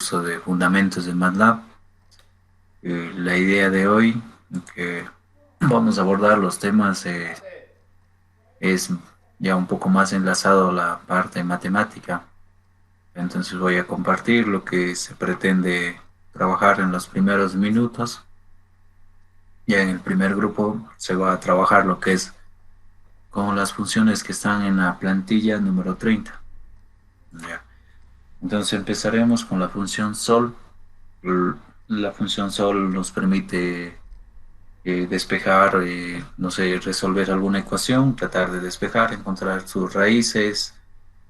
curso de fundamentos de MATLAB. La idea de hoy, que vamos a abordar los temas, es ya un poco más enlazado a la parte matemática. Entonces voy a compartir lo que se pretende trabajar en los primeros minutos. Ya en el primer grupo se va a trabajar lo que es con las funciones que están en la plantilla número 30. Ya. Entonces empezaremos con la función sol. La función sol nos permite despejar, no sé, resolver alguna ecuación, tratar de despejar, encontrar sus raíces.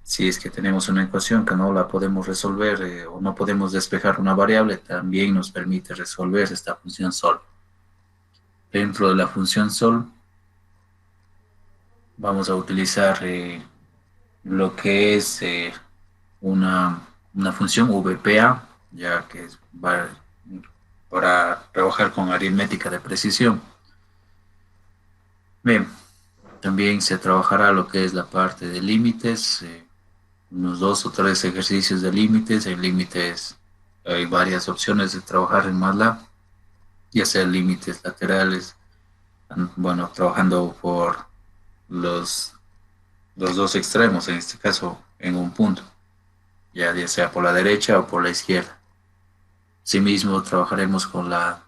Si es que tenemos una ecuación que no la podemos resolver o no podemos despejar una variable, también nos permite resolver esta función sol. Dentro de la función sol vamos a utilizar lo que es una función VPA, ya que va para trabajar con aritmética de precisión. Bien, también se trabajará lo que es la parte de límites, unos 2 o 3 ejercicios de límites. En límites hay varias opciones de trabajar en MATLAB, ya sea límites laterales, bueno, trabajando por los, los dos extremos, en este caso en un punto, ya sea por la derecha o por la izquierda. Asimismo, trabajaremos con la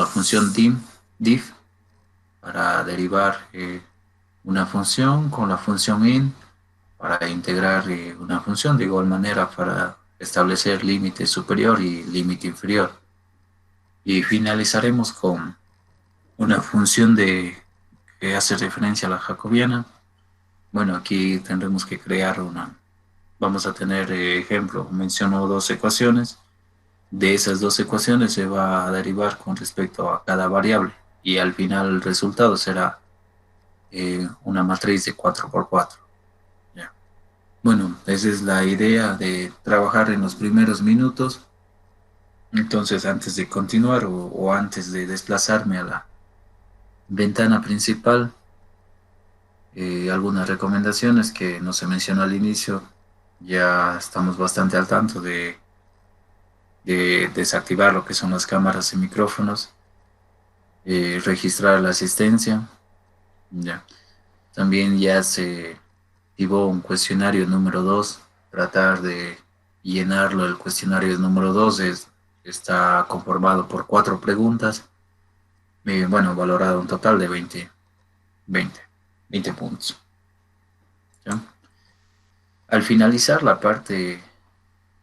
función diff para derivar una función, con la función in para integrar una función, de igual manera para establecer límite superior y límite inferior. Y finalizaremos con una función que hace referencia a la jacobiana. Bueno, aquí tendremos que crear vamos a tener ejemplo, menciono 2 ecuaciones. De esas 2 ecuaciones se va a derivar con respecto a cada variable y al final el resultado será una matriz de 4 por 4. ¿Ya? Bueno, esa es la idea de trabajar en los primeros minutos. Entonces, antes de continuar o antes de desplazarme a la ventana principal, algunas recomendaciones que no se mencionó al inicio. Ya estamos bastante al tanto de desactivar lo que son las cámaras y micrófonos, registrar la asistencia. Ya. También ya se activó un cuestionario número 2, tratar de llenarlo. El cuestionario número 2 está conformado por 4 preguntas, bueno, valorado un total de 20 puntos. ¿Ya? Al finalizar la parte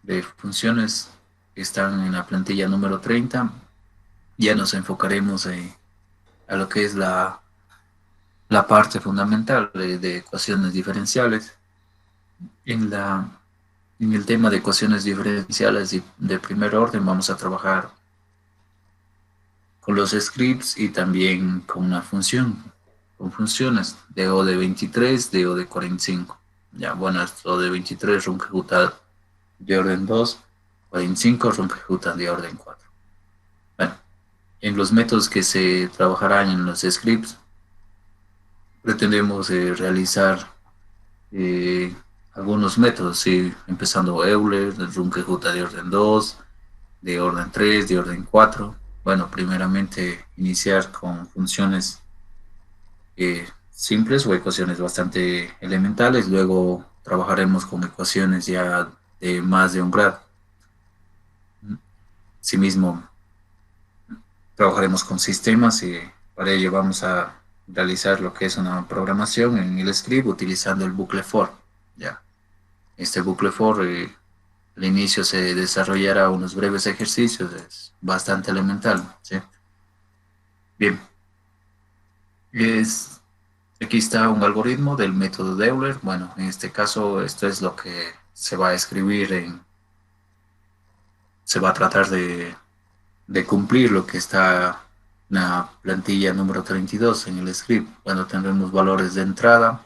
de funciones que están en la plantilla número 30, ya nos enfocaremos a lo que es la parte fundamental de ecuaciones diferenciales. En el tema de ecuaciones diferenciales de primer orden vamos a trabajar con los scripts y también con una función, con funciones de O de 23, de O de 45. Ya, bueno, esto de 23 Runge-Kutta de orden 2, 45 Runge-Kutta de orden 4. Bueno, en los métodos que se trabajarán en los scripts, pretendemos realizar algunos métodos, ¿sí? Empezando Euler, Runge-Kutta de orden 2, de orden 3, de orden 4. Bueno, primeramente iniciar con funciones simples o ecuaciones bastante elementales, luego trabajaremos con ecuaciones ya de más de un grado. Asimismo, trabajaremos con sistemas y para ello vamos a realizar lo que es una programación en el script utilizando el bucle for. Ya. Este bucle for al inicio se desarrollará unos breves ejercicios, es bastante elemental, ¿sí? Bien, aquí está un algoritmo del método de Euler. Bueno, en este caso esto es lo que se va a escribir se va a tratar de cumplir lo que está en la plantilla número 32 en el script. Bueno, tendremos valores de entrada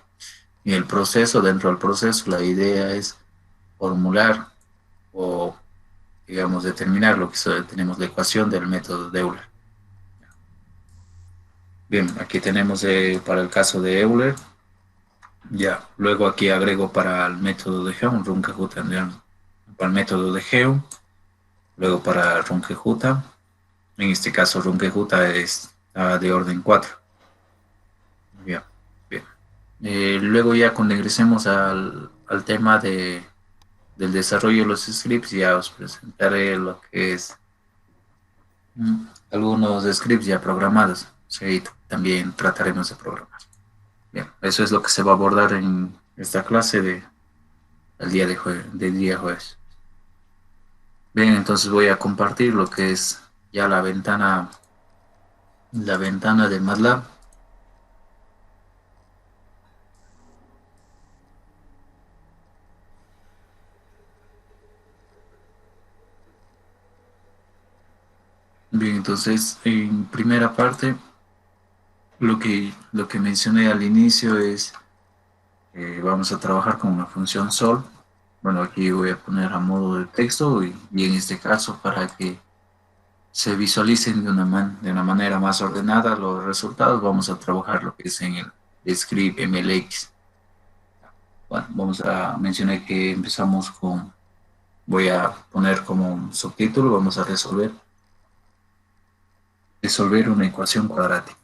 y el proceso. Dentro del proceso la idea es formular o, digamos, determinar lo que tenemos la ecuación del método de Euler. Bien, aquí tenemos para el caso de Euler. Ya, luego aquí agrego para el método de Geom, Runge-Kutta para el método de Geom. Luego para Rungejuta, en este caso Rungejuta es de orden 4. Bien, bien. Luego ya cuando ingresemos al tema del desarrollo de los scripts, ya os presentaré lo que es algunos scripts ya programados. Sí, también trataremos de programar. Bien, eso es lo que se va a abordar en esta clase del del día jueves. Bien, entonces voy a compartir lo que es ya la ventana de MATLAB. Bien, entonces en primera parte, lo que mencioné al inicio es, vamos a trabajar con una función sol. Bueno, aquí voy a poner a modo de texto y en este caso para que se visualicen de una manera más ordenada los resultados, vamos a trabajar lo que es en el script MLX. Bueno, vamos a mencionar que empezamos voy a poner como un subtítulo, vamos a resolver una ecuación cuadrática.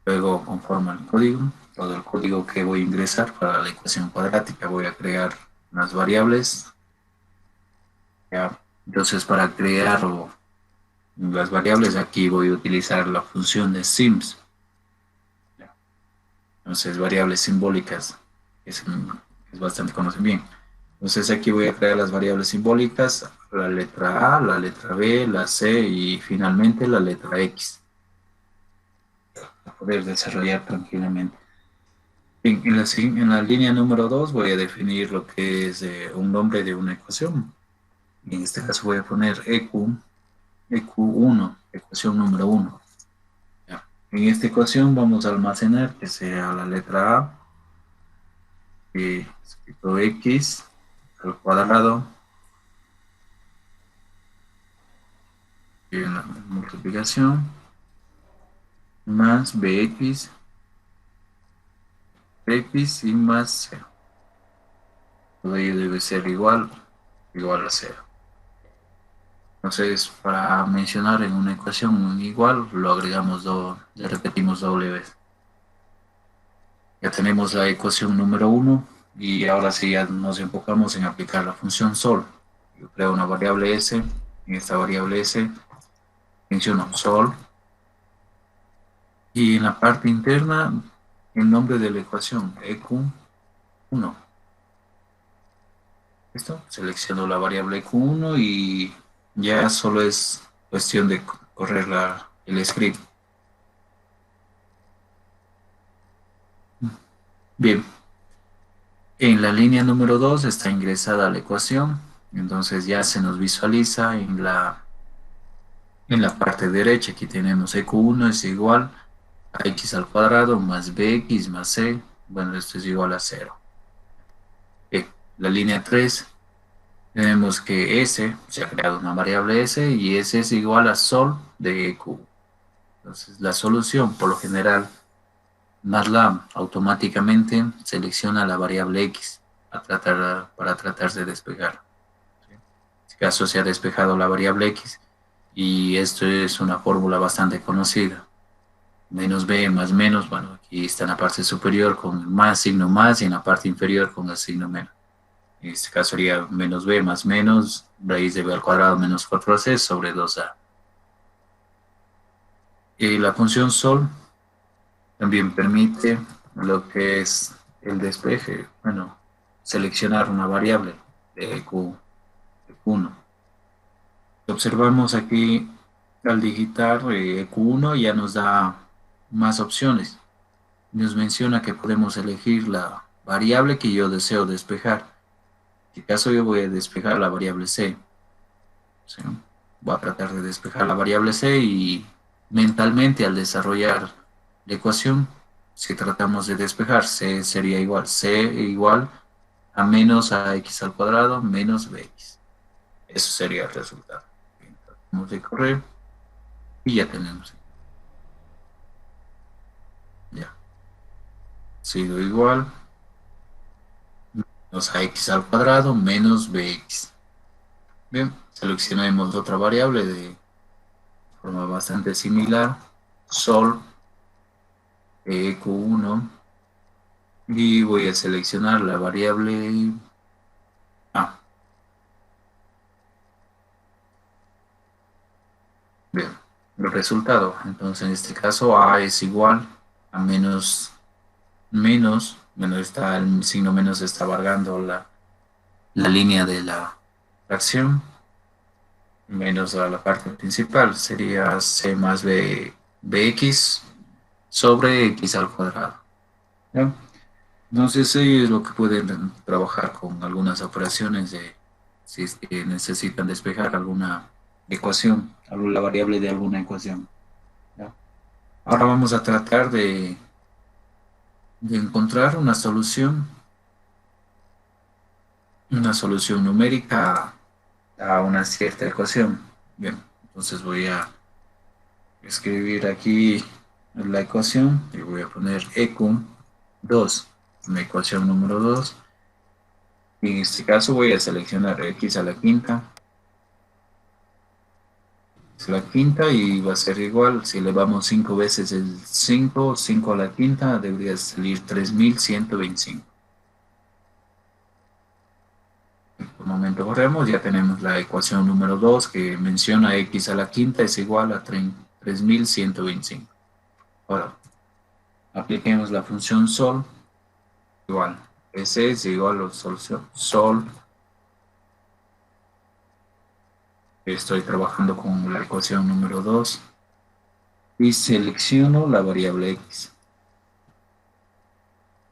Luego, conforme al código, todo el código que voy a ingresar para la ecuación cuadrática, voy a crear unas variables. ¿Ya? Entonces, para crear las variables, aquí voy a utilizar la función de sims. ¿Ya? Entonces, variables simbólicas, es, es bastante conocido bien. Entonces, aquí voy a crear las variables simbólicas, la letra A, la letra B, la C y finalmente la letra X, para poder desarrollar tranquilamente. En la línea número 2 voy a definir lo que es un nombre de una ecuación. En este caso voy a poner EQ1, ecuación número 1. En esta ecuación vamos a almacenar que sea la letra A, escrito X al cuadrado, y una multiplicación, más Bx y más cero. Todo ello debe ser igual a cero. Entonces, para mencionar en una ecuación igual, lo agregamos, le repetimos doble vez. Ya tenemos la ecuación número 1 y ahora sí ya nos enfocamos en aplicar la función sol. Yo creo una variable s, en esta variable s menciono sol y en la parte interna el nombre de la ecuación EQ1. ¿Listo? Selecciono la variable EQ1 y ya solo es cuestión de correr el script. Bien, en la línea número 2 está ingresada la ecuación, entonces ya se nos visualiza en la parte derecha. Aquí tenemos EQ1 es igual a x al cuadrado más bx más c, bueno, esto es igual a cero. Bien, la línea 3 tenemos que s, se ha creado una variable s y s es igual a sol de EQ. Entonces la solución, por lo general, MATLAB automáticamente selecciona la variable x para tratar de despejar. En este caso se ha despejado la variable x y esto es una fórmula bastante conocida. Menos b más menos, bueno, aquí está en la parte superior con el más, signo más, y en la parte inferior con el signo menos. En este caso sería menos b más menos, raíz de b al cuadrado menos 4c sobre 2a. Y la función sol también permite lo que es el despeje, bueno, seleccionar una variable de Q1. Observamos aquí al digitar Q1 ya nos da más opciones. Nos menciona que podemos elegir la variable que yo deseo despejar. En este caso yo voy a despejar la variable C. ¿Sí? Voy a tratar de despejar la variable C y mentalmente al desarrollar la ecuación, si tratamos de despejar, C igual a menos ax al cuadrado menos bx. Eso sería el resultado. Bien, tratamos de correr y ya tenemos. Ya. sido igual menos ax al cuadrado menos bx. Bien, seleccionemos otra variable de forma bastante similar, sol eq1, y voy a seleccionar la variable a. Bien, el resultado. Entonces, en este caso, a es igual a menos está el signo menos está abarcando la línea de la fracción, menos a la parte principal, sería c más b, bx sobre x al cuadrado. ¿Ya? Entonces, es lo que pueden trabajar con algunas operaciones de si es que necesitan despejar alguna ecuación, la variable de alguna ecuación. ¿Ya? Ahora vamos a tratar de encontrar una solución numérica a una cierta ecuación. Bien, entonces voy a escribir aquí la ecuación y voy a poner EQ2, una ecuación número 2. Y en este caso voy a seleccionar x a la quinta, es la quinta y va a ser igual, si elevamos 5 veces el 5 a la quinta, debería salir 3125. Por el momento corremos, ya tenemos la ecuación número 2 que menciona x a la quinta es igual a 3125. Ahora, apliquemos la función sol, igual, S es igual a la solución sol, estoy trabajando con la ecuación número 2 y selecciono la variable x.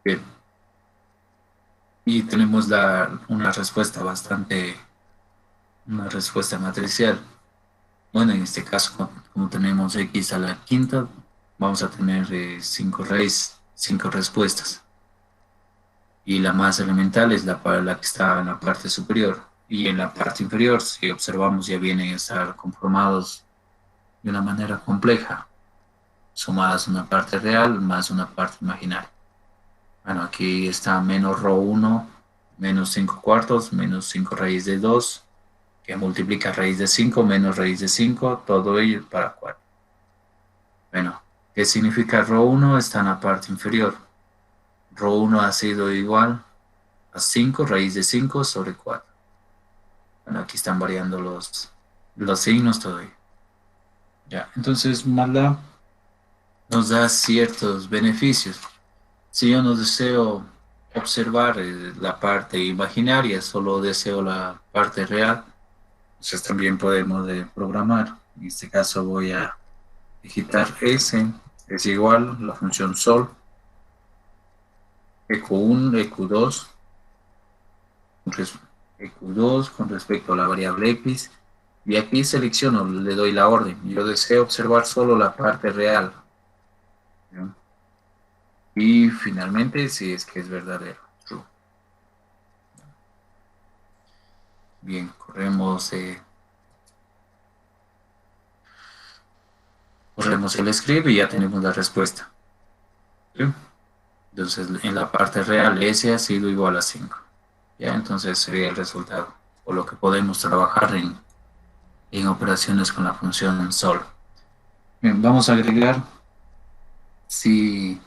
Bien, y tenemos una respuesta matricial. Bueno, en este caso, como tenemos x a la quinta, vamos a tener 5 respuestas. Y la más elemental es la que está en la parte superior. Y en la parte inferior, si observamos, ya vienen a estar conformados de una manera compleja, sumadas una parte real más una parte imaginaria. Bueno, aquí está menos ρ1, menos 5 cuartos, menos 5 raíz de 2, que multiplica raíz de 5 menos raíz de 5, todo ello para 4. Bueno, ¿qué significa ρ1? Está en la parte inferior. ρ1 ha sido igual a 5 raíz de 5 sobre 4. Bueno, aquí están variando los signos todavía. Ya, entonces MATLAB nos da ciertos beneficios. Si yo no deseo observar la parte imaginaria, solo deseo la parte real, entonces también podemos programar. En este caso voy a digitar S es igual a la función sol, EQ1, EQ2, EQ2 con respecto a la variable X, y aquí selecciono, le doy la orden. Yo deseo observar solo la parte real. ¿Ya? Y finalmente, si es que es verdadero, true. Bien, corremos el script y ya tenemos la respuesta. ¿Sí? Entonces, en la parte real, S ha sido igual a 5. ¿Ya? Entonces sería el resultado, o lo que podemos trabajar en operaciones con la función sol. Bien, vamos a agregar si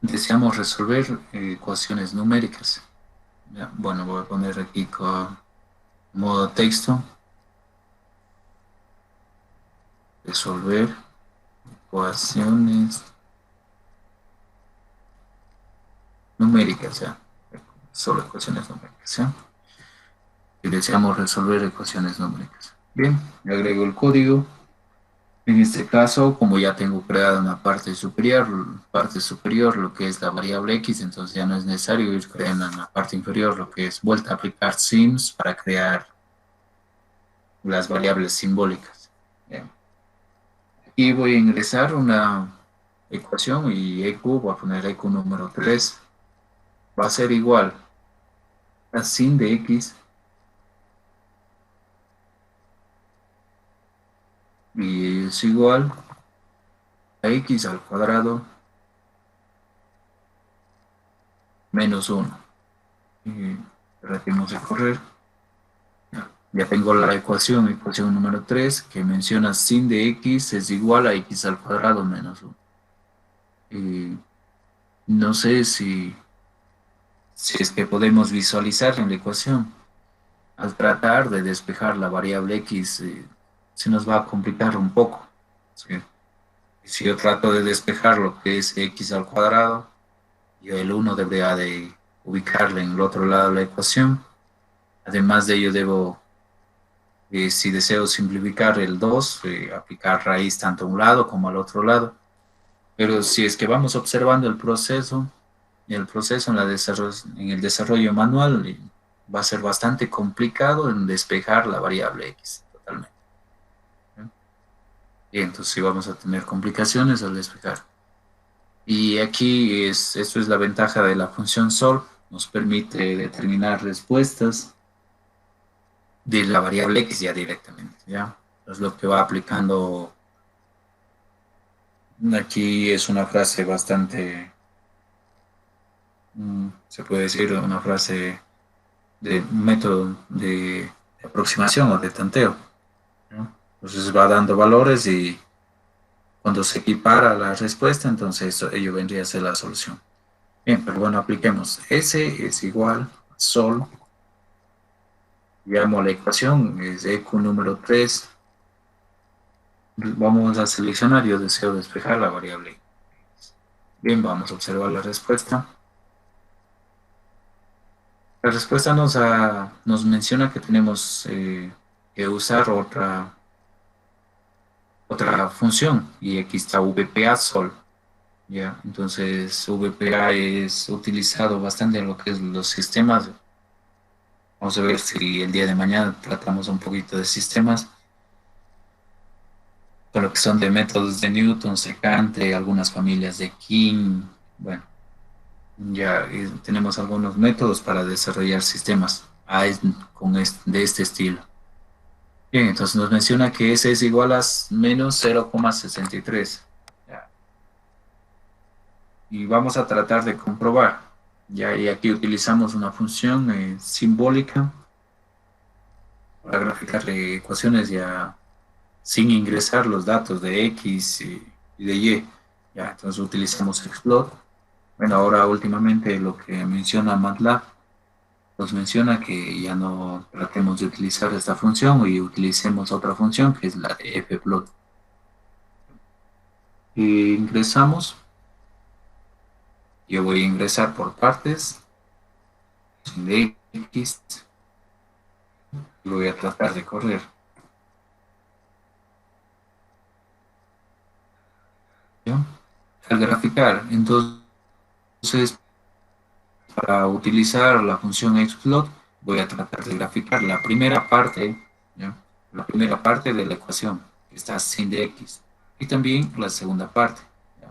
deseamos resolver ecuaciones numéricas. ¿Ya? Bueno, voy a poner aquí con modo texto, resolver ecuaciones numéricas, ¿ya? Solo ecuaciones numéricas, ¿ya? Y deseamos resolver ecuaciones numéricas. Bien, le agrego el código. En este caso, como ya tengo creada una parte superior, lo que es la variable x, entonces ya no es necesario ir creando en la parte inferior lo que es vuelta a aplicar sims para crear las variables simbólicas. Bien. Aquí voy a ingresar una ecuación y EQ, voy a poner EQ número 3, va a ser igual a sin de x y es igual a x al cuadrado menos 1. Y repetimos de correr. Ya tengo la ecuación número 3, que menciona sin de x es igual a x al cuadrado menos 1. Y no sé si es que podemos visualizar en la ecuación. Al tratar de despejar la variable x, se nos va a complicar un poco. ¿Sí? Si yo trato de despejar lo que es x al cuadrado, yo el 1 debería de ubicarle en el otro lado de la ecuación. Además de ello, debo, si deseo simplificar el 2, aplicar raíz tanto a un lado como al otro lado. Pero si es que vamos observando el proceso en el desarrollo manual, va a ser bastante complicado en despejar la variable x totalmente. Y entonces sí vamos a tener complicaciones al despejar. Y aquí esto es la ventaja de la función sol, nos permite determinar respuestas de la variable x ya directamente, ¿ya? Es lo que va aplicando. Aquí es una frase bastante, se puede decir, una frase de método de aproximación o de tanteo, ¿no? Entonces va dando valores y cuando se equipara la respuesta, entonces ello vendría a ser la solución. Bien, pero bueno, apliquemos. S es igual a sol. Llamo a la ecuación, es EQ número 3. Vamos a seleccionar, yo deseo despejar la variable. Bien, vamos a observar la respuesta. La respuesta nos menciona que tenemos que usar otra función y aquí está VPA sol. ¿Ya? Entonces VPA es utilizado bastante en lo que es los sistemas. Vamos a ver si el día de mañana tratamos un poquito de sistemas, con lo que son de métodos de Newton, secante, algunas familias de King. Bueno, ya tenemos algunos métodos para desarrollar sistemas de este estilo. Bien, entonces nos menciona que S es igual a menos 0,63. Ya. Y vamos a tratar de comprobar. Ya, y aquí utilizamos una función simbólica para graficar ecuaciones ya sin ingresar los datos de X y de Y. Ya, entonces utilizamos Explode. Bueno, ahora últimamente lo que menciona MATLAB nos menciona que ya no tratemos de utilizar esta función y utilicemos otra función que es la de fplot. Y ingresamos. Yo voy a ingresar por partes. De X. Y voy a tratar de correr. ¿Ya? Al graficar, entonces para utilizar la función explode, voy a tratar de graficar la primera parte, ¿ya? La primera parte de la ecuación, que está sin de x, y también la segunda parte. ¿Ya?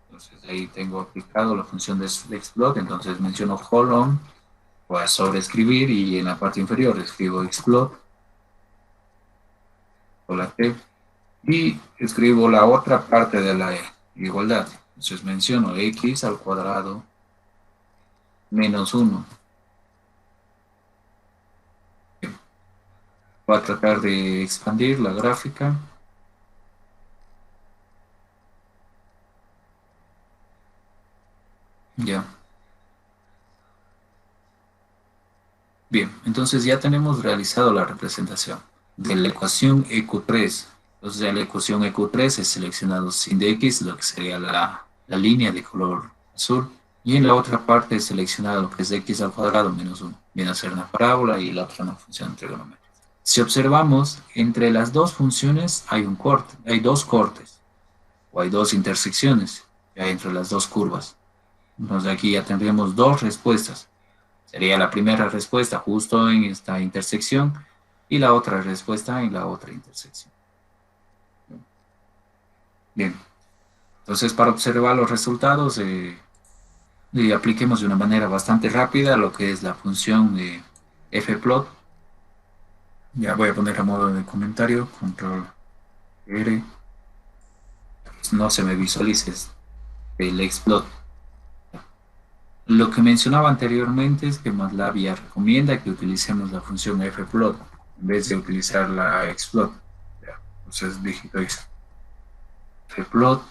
Entonces ahí tengo aplicado la función de explode, entonces menciono colon, voy a sobreescribir y en la parte inferior escribo explode, o la t, y escribo la otra parte de la igualdad. Entonces menciono x al cuadrado menos 1. Voy a tratar de expandir la gráfica. Ya. Bien, entonces ya tenemos realizado la representación de la ecuación EQ3. Entonces ya la ecuación EQ3 es seleccionado sin de x, lo que sería la línea de color azul. Y en la otra parte es seleccionado lo que es x al cuadrado menos 1. Viene a ser una parábola y la otra una función trigonométrica. Si observamos, entre las dos funciones hay un corte, hay dos cortes, o hay dos intersecciones, ya entre las dos curvas. Entonces aquí ya tendríamos dos respuestas. Sería la primera respuesta justo en esta intersección y la otra respuesta en la otra intersección. Bien, entonces para observar los resultados, apliquemos de una manera bastante rápida lo que es la función de fplot. Ya voy a poner a modo de comentario, control R, no se me visualice el explot. Lo que mencionaba anteriormente es que MATLAB ya recomienda que utilicemos la función fplot en vez de utilizar la xplot. Ya, entonces digito fplot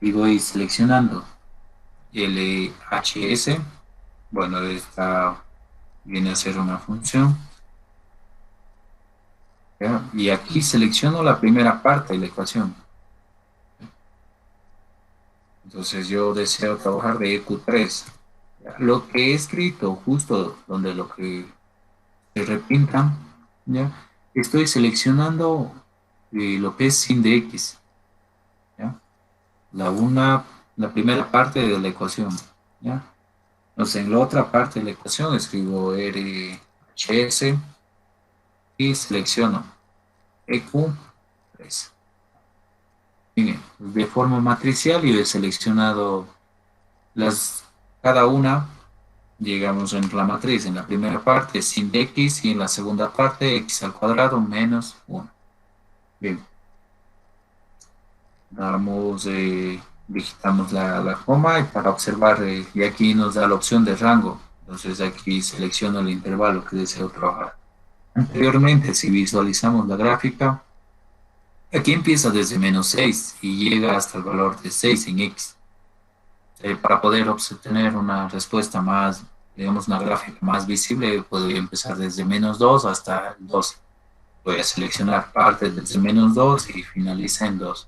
y voy seleccionando LHS. Bueno, esta viene a ser una función. ¿Ya? Y aquí selecciono la primera parte de la ecuación. Entonces yo deseo trabajar de EQ3. ¿Ya? Lo que he escrito justo donde lo que se repinta, ¿ya? Estoy seleccionando lo que es sin de X. ¿Ya? La, una, la primera parte de la ecuación. ¿Ya? Entonces en la otra parte de la ecuación escribo RHS y selecciono EQ3. Bien, de forma matricial yo he seleccionado cada una, digamos, en la matriz, en la primera parte sin x y en la segunda parte x al cuadrado menos 1. Bien, digitamos la coma y para observar, y aquí nos da la opción de rango. Entonces aquí selecciono el intervalo que deseo trabajar. Anteriormente, si visualizamos la gráfica, aquí empieza desde menos 6 y llega hasta el valor de 6 en x. Para poder obtener una respuesta más, digamos, una gráfica más visible, podría empezar desde menos 2 hasta el 2. Voy a seleccionar parte desde menos 2 y finaliza en 2.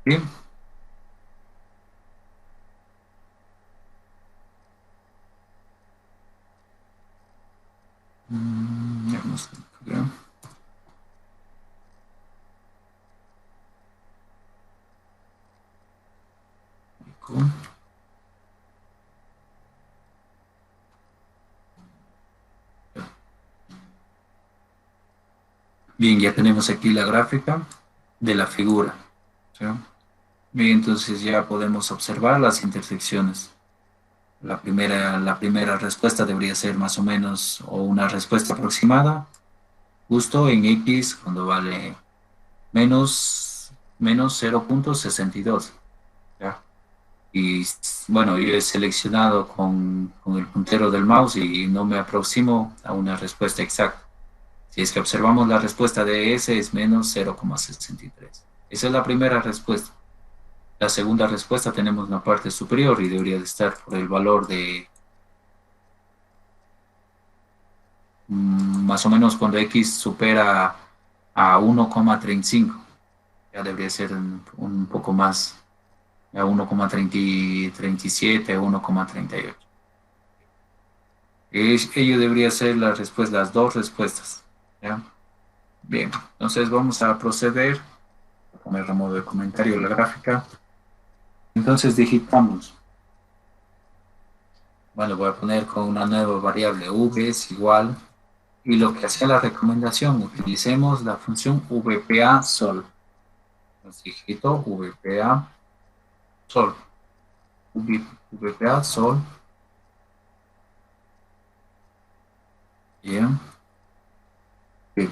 Bien. Vamos a Bien, ya tenemos aquí la gráfica de la figura. ¿Sí? Bien, entonces ya podemos observar las intersecciones. La primera respuesta debería ser más o menos, o una respuesta aproximada, justo en X cuando vale menos 0,62. ¿Ya? Y bueno, yo he seleccionado con el puntero del mouse y no me aproximo a una respuesta exacta. Si es que observamos la respuesta de S es menos 0,63. Esa es la primera respuesta. La segunda respuesta tenemos la parte superior y debería de estar por el valor de más o menos cuando X supera a 1,35. Ya debería ser un poco más, a 1,37, 1,38. Ello debería ser la respuesta, las dos respuestas. ¿Ya? Bien, entonces vamos a proceder a poner a modo de comentario la gráfica. Entonces digitamos. Bueno, voy a poner con una nueva variable v es igual. Y lo que hacía la recomendación, utilicemos la función vpa sol. Entonces digito vpa sol. vpa sol. Bien. Bien.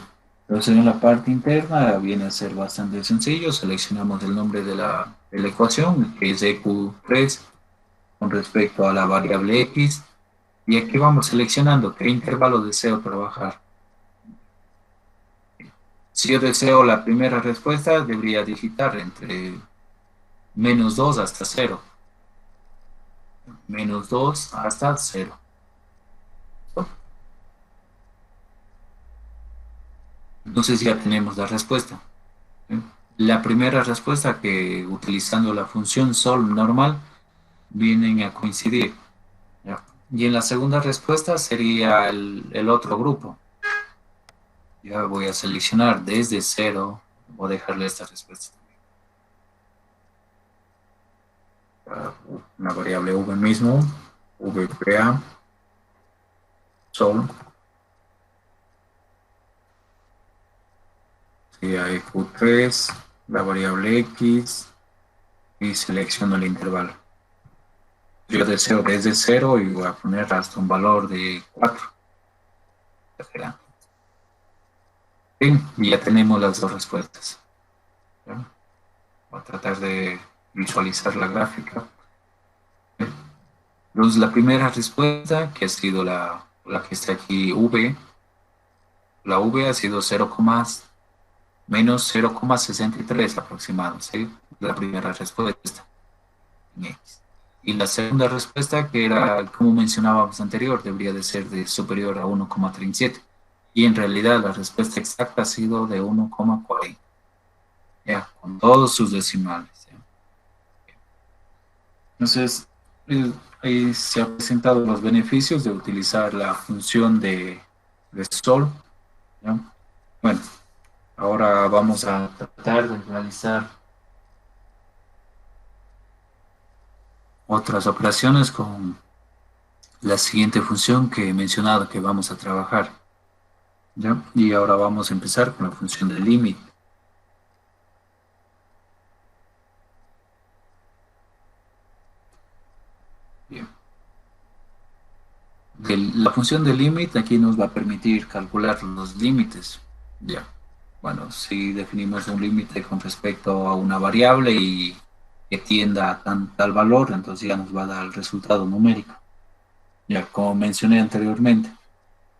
Entonces en la parte interna viene a ser bastante sencillo. Seleccionamos el nombre de la ecuación, que es EQ3, con respecto a la variable X. Y aquí vamos seleccionando qué intervalo deseo trabajar. Si yo deseo la primera respuesta, debería digitar entre menos 2 hasta 0. Menos 2 hasta 0. Entonces ya tenemos la respuesta. La primera respuesta que utilizando la función sol normal vienen a coincidir. ¿Ya? Y en la segunda respuesta sería el otro grupo. Ya voy a seleccionar desde 0. Voy a dejarle esta respuesta también. Una variable v mismo, vpa, sol, sería eq3, la variable x y selecciono el intervalo. Yo deseo desde 0 y voy a poner hasta un valor de 4. Bien, y ya tenemos las dos respuestas. ¿Ya? Voy a tratar de visualizar la gráfica. Entonces, la primera respuesta, que ha sido la que está aquí, la V ha sido menos 0,63 aproximado, ¿sí? La primera respuesta en X. Y la segunda respuesta, que era, como mencionábamos anterior, debería de ser de superior a 1,37. Y en realidad la respuesta exacta ha sido de 1,40. Ya, con todos sus decimales. ¿Ya? Entonces, ahí se han presentado los beneficios de utilizar la función de Sol. ¿Ya? Bueno, ahora vamos a tratar de realizar otras operaciones con la siguiente función que he mencionado que vamos a trabajar. ¿Ya? Y ahora vamos a empezar con la función de límite. Bien. La función de límite aquí nos va a permitir calcular los límites. Ya. Bueno, si definimos un límite con respecto a una variable y que tienda a tal valor, entonces ya nos va a dar el resultado numérico. Ya como mencioné anteriormente,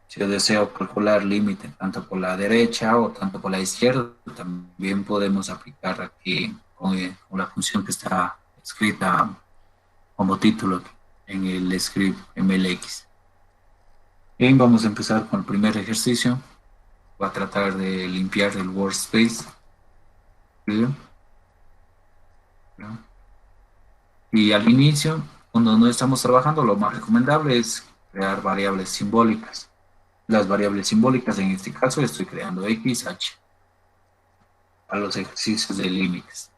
si yo deseo calcular límite tanto por la derecha o tanto por la izquierda, también podemos aplicar aquí con la función que está escrita como título en el script MLX. Bien, vamos a empezar con el primer ejercicio. Voy a tratar de limpiar el workspace. Bien, ¿no? Y al inicio, cuando no estamos trabajando, lo más recomendable es crear variables simbólicas. Las variables simbólicas, en este caso, estoy creando x, h, a los ejercicios de límites.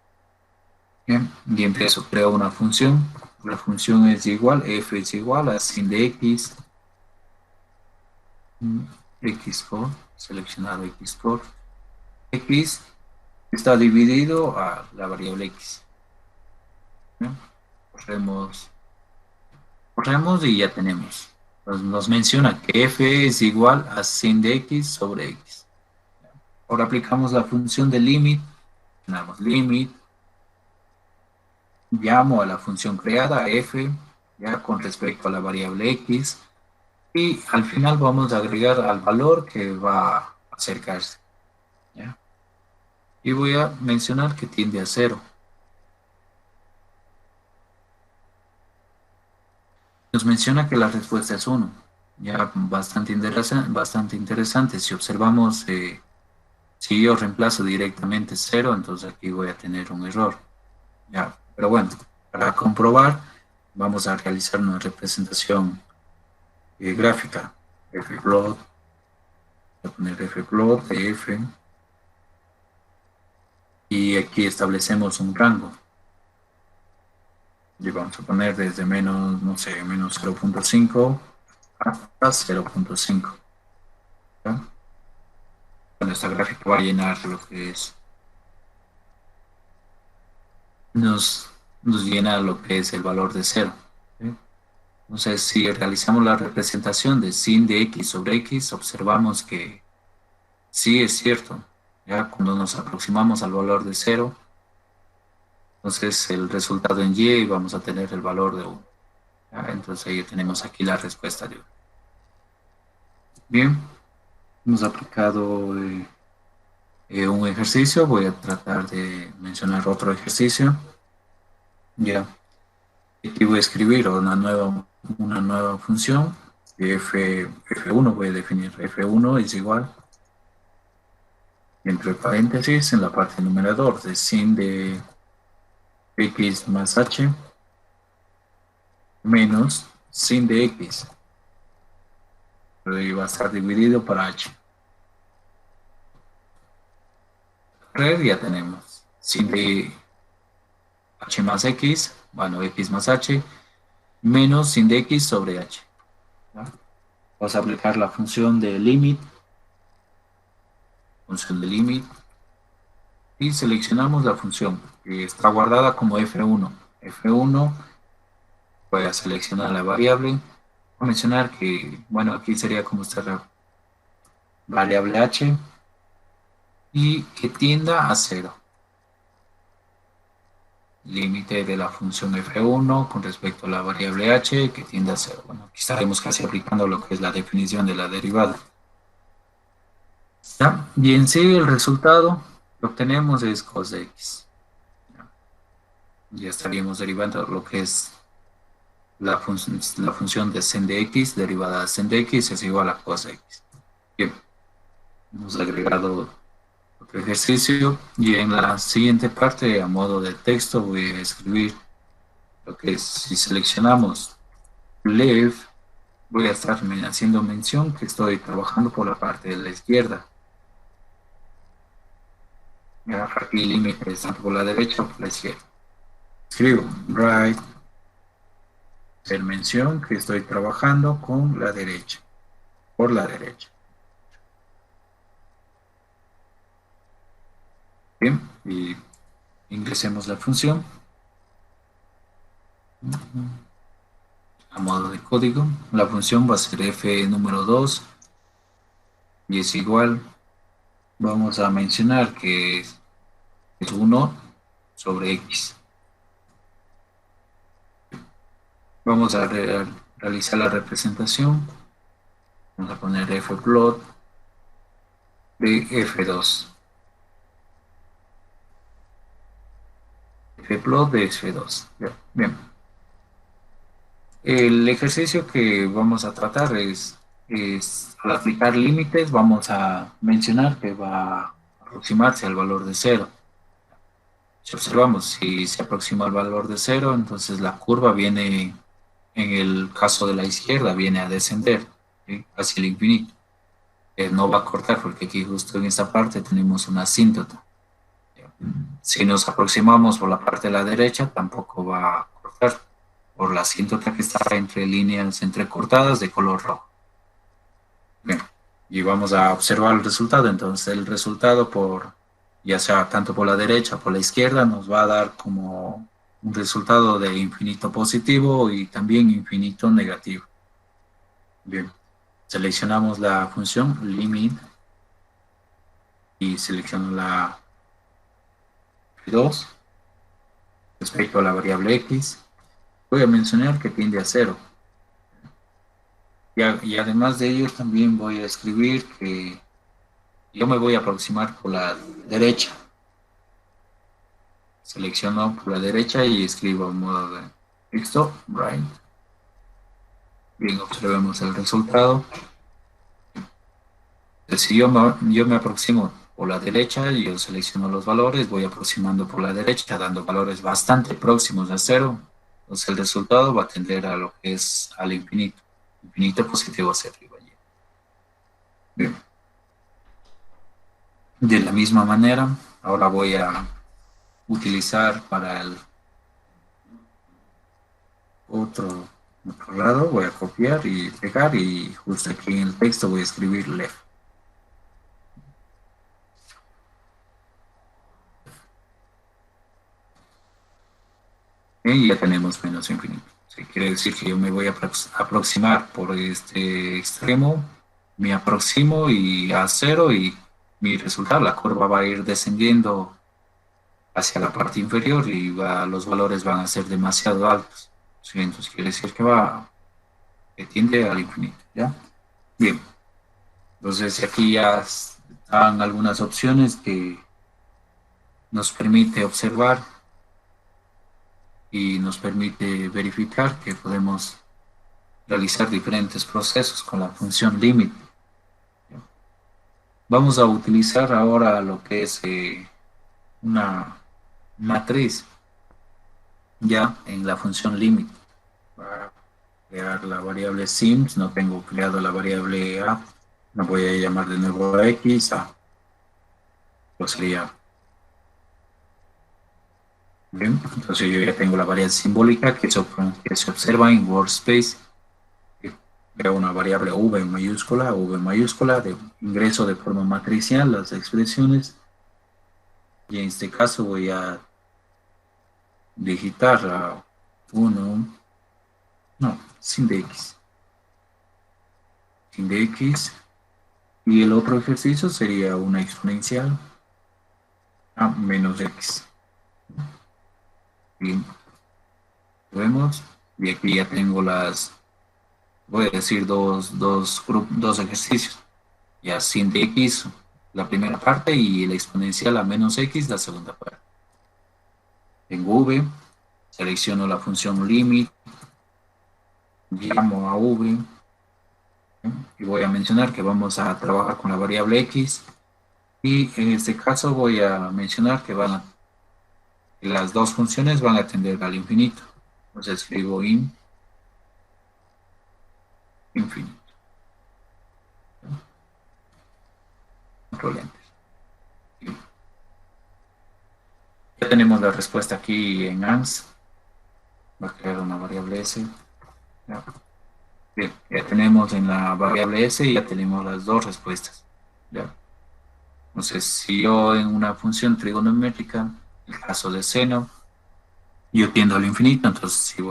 Bien, y empiezo, creo una función. La función es igual, f es igual a sin de x, x por, seleccionado x por, x está dividido a la variable x. Bien, corremos, corremos y ya tenemos. Nos menciona que f es igual a sin de x sobre x. Ahora aplicamos la función de limit, tenemos limit, llamo a la función creada, f, ya con respecto a la variable x, y al final vamos a agregar al valor que va a acercarse. ¿Ya? Y voy a mencionar que tiende a 0. Nos menciona que la respuesta es 1. Ya bastante interesante. Si observamos, si yo reemplazo directamente 0, entonces aquí voy a tener un error. Ya, pero bueno, para comprobar, vamos a realizar una representación gráfica. Fplot, voy a poner fplot de f, y aquí establecemos un rango. Y vamos a poner desde menos, no sé, menos 0,5 hasta 0,5. Bueno, esta gráfica va a llenar lo que es, nos, nos llena lo que es el valor de 0. ¿Sí? Entonces, si realizamos la representación de sin de x sobre x, observamos que sí es cierto. Ya cuando nos aproximamos al valor de 0, entonces el resultado en y vamos a tener el valor de 1. Entonces ya tenemos aquí la respuesta de 1. Bien, hemos aplicado un ejercicio. Voy a tratar de mencionar otro ejercicio. Ya, aquí voy a escribir una nueva función. F1, voy a definir F1 es igual, entre paréntesis, en la parte numerador, de sin de x más h menos sin de x. Y va a estar dividido para h. Ya tenemos sin de h más x, bueno, x más h, menos sin de x sobre h. ¿Ya? Vamos a aplicar la función de limit, y seleccionamos la función que está guardada como f1. F1, voy a seleccionar la variable. Voy a mencionar que, bueno, aquí sería como está la variable h y que tienda a 0. límite de la función f1 con respecto a la variable h que tiende a 0. Bueno, aquí estaremos casi aplicando lo que es la definición de la derivada. ¿Ya? Y en sí el resultado que obtenemos es cos de x. Ya estaríamos derivando lo que es la función de sen de x derivada de sen de x es igual a cos de x. Bien, hemos agregado otro ejercicio y en la siguiente parte, a modo de texto, voy a escribir lo que es, si seleccionamos leave, voy a estar haciendo mención que estoy trabajando por la parte de la izquierda. Aquí límites tanto por la derecha o por la izquierda. Escribo right, hacer mención que estoy trabajando con la derecha, por la derecha. Bien, y ingresemos la función a modo de código. La función va a ser f número 2 y es igual. Vamos a mencionar que es 1 sobre x. Vamos a realizar la representación. Vamos a poner fplot de f2. Fplot de f2. Bien. El ejercicio que vamos a tratar es al aplicar límites, vamos a mencionar que va a aproximarse al valor de 0. Si observamos, si se aproxima al valor de 0, entonces la curva viene, en el caso de la izquierda, viene a descender, ¿sí?, hacia el infinito. No va a cortar porque aquí justo en esta parte tenemos una asíntota. Si nos aproximamos por la parte de la derecha, tampoco va a cortar por la asíntota que está entre líneas entrecortadas de color rojo. Bien, y vamos a observar el resultado. Entonces el resultado, por ya sea tanto por la derecha o por la izquierda, nos va a dar como un resultado de infinito positivo y también infinito negativo. Bien, seleccionamos la función limit y selecciono la 2 respecto a la variable x. Voy a mencionar que tiende a 0. Y además de ello también voy a escribir que yo me voy a aproximar por la derecha. Selecciono por la derecha y escribo en modo de texto, right. Bien, observemos el resultado. Si yo me aproximo por la derecha y yo selecciono los valores, voy aproximando por la derecha, dando valores bastante próximos a 0. Entonces el resultado va a tender a lo que es al infinito. Infinito positivo hacia arriba. Bien. De la misma manera, ahora voy a utilizar para el otro lado, voy a copiar y pegar y justo aquí en el texto voy a escribir left. Y ya tenemos menos infinito. Sí, quiere decir que yo me voy a aproximar por este extremo, me aproximo y a 0 y mi resultado, la curva va a ir descendiendo hacia la parte inferior y los valores van a ser demasiado altos. Sí, entonces quiere decir que tiende al infinito, ¿ya? Bien, entonces aquí ya están algunas opciones que nos permite observar y nos permite verificar que podemos realizar diferentes procesos con la función límite. Vamos a utilizar ahora lo que es una matriz ya en la función límite. Para crear la variable sims, no tengo creado la variable a, la voy a llamar de nuevo a x, a, pues sería bien. Entonces yo ya tengo la variable simbólica que se observa en workspace. Creo una variable v mayúscula de ingreso de forma matricial las expresiones, y en este caso voy a digitar a 1, no, sin de x, y el otro ejercicio sería una exponencial a menos x. Y vemos, y aquí ya tengo voy a decir dos ejercicios. Ya sin de x la primera parte y la exponencial a menos x la segunda parte. En v selecciono la función limit, llamo a v, ¿sí? Y voy a mencionar que vamos a trabajar con la variable x, y en este caso voy a mencionar que las dos funciones van a tender al infinito. Entonces escribo infinito. Control Enter. Ya tenemos la respuesta aquí en ANS. Va a crear una variable S. Ya. Bien, ya tenemos en la variable S, ya tenemos las dos respuestas. ¿Ya? Entonces, si yo en una función trigonométrica, el caso de seno, yo tiendo al infinito, entonces si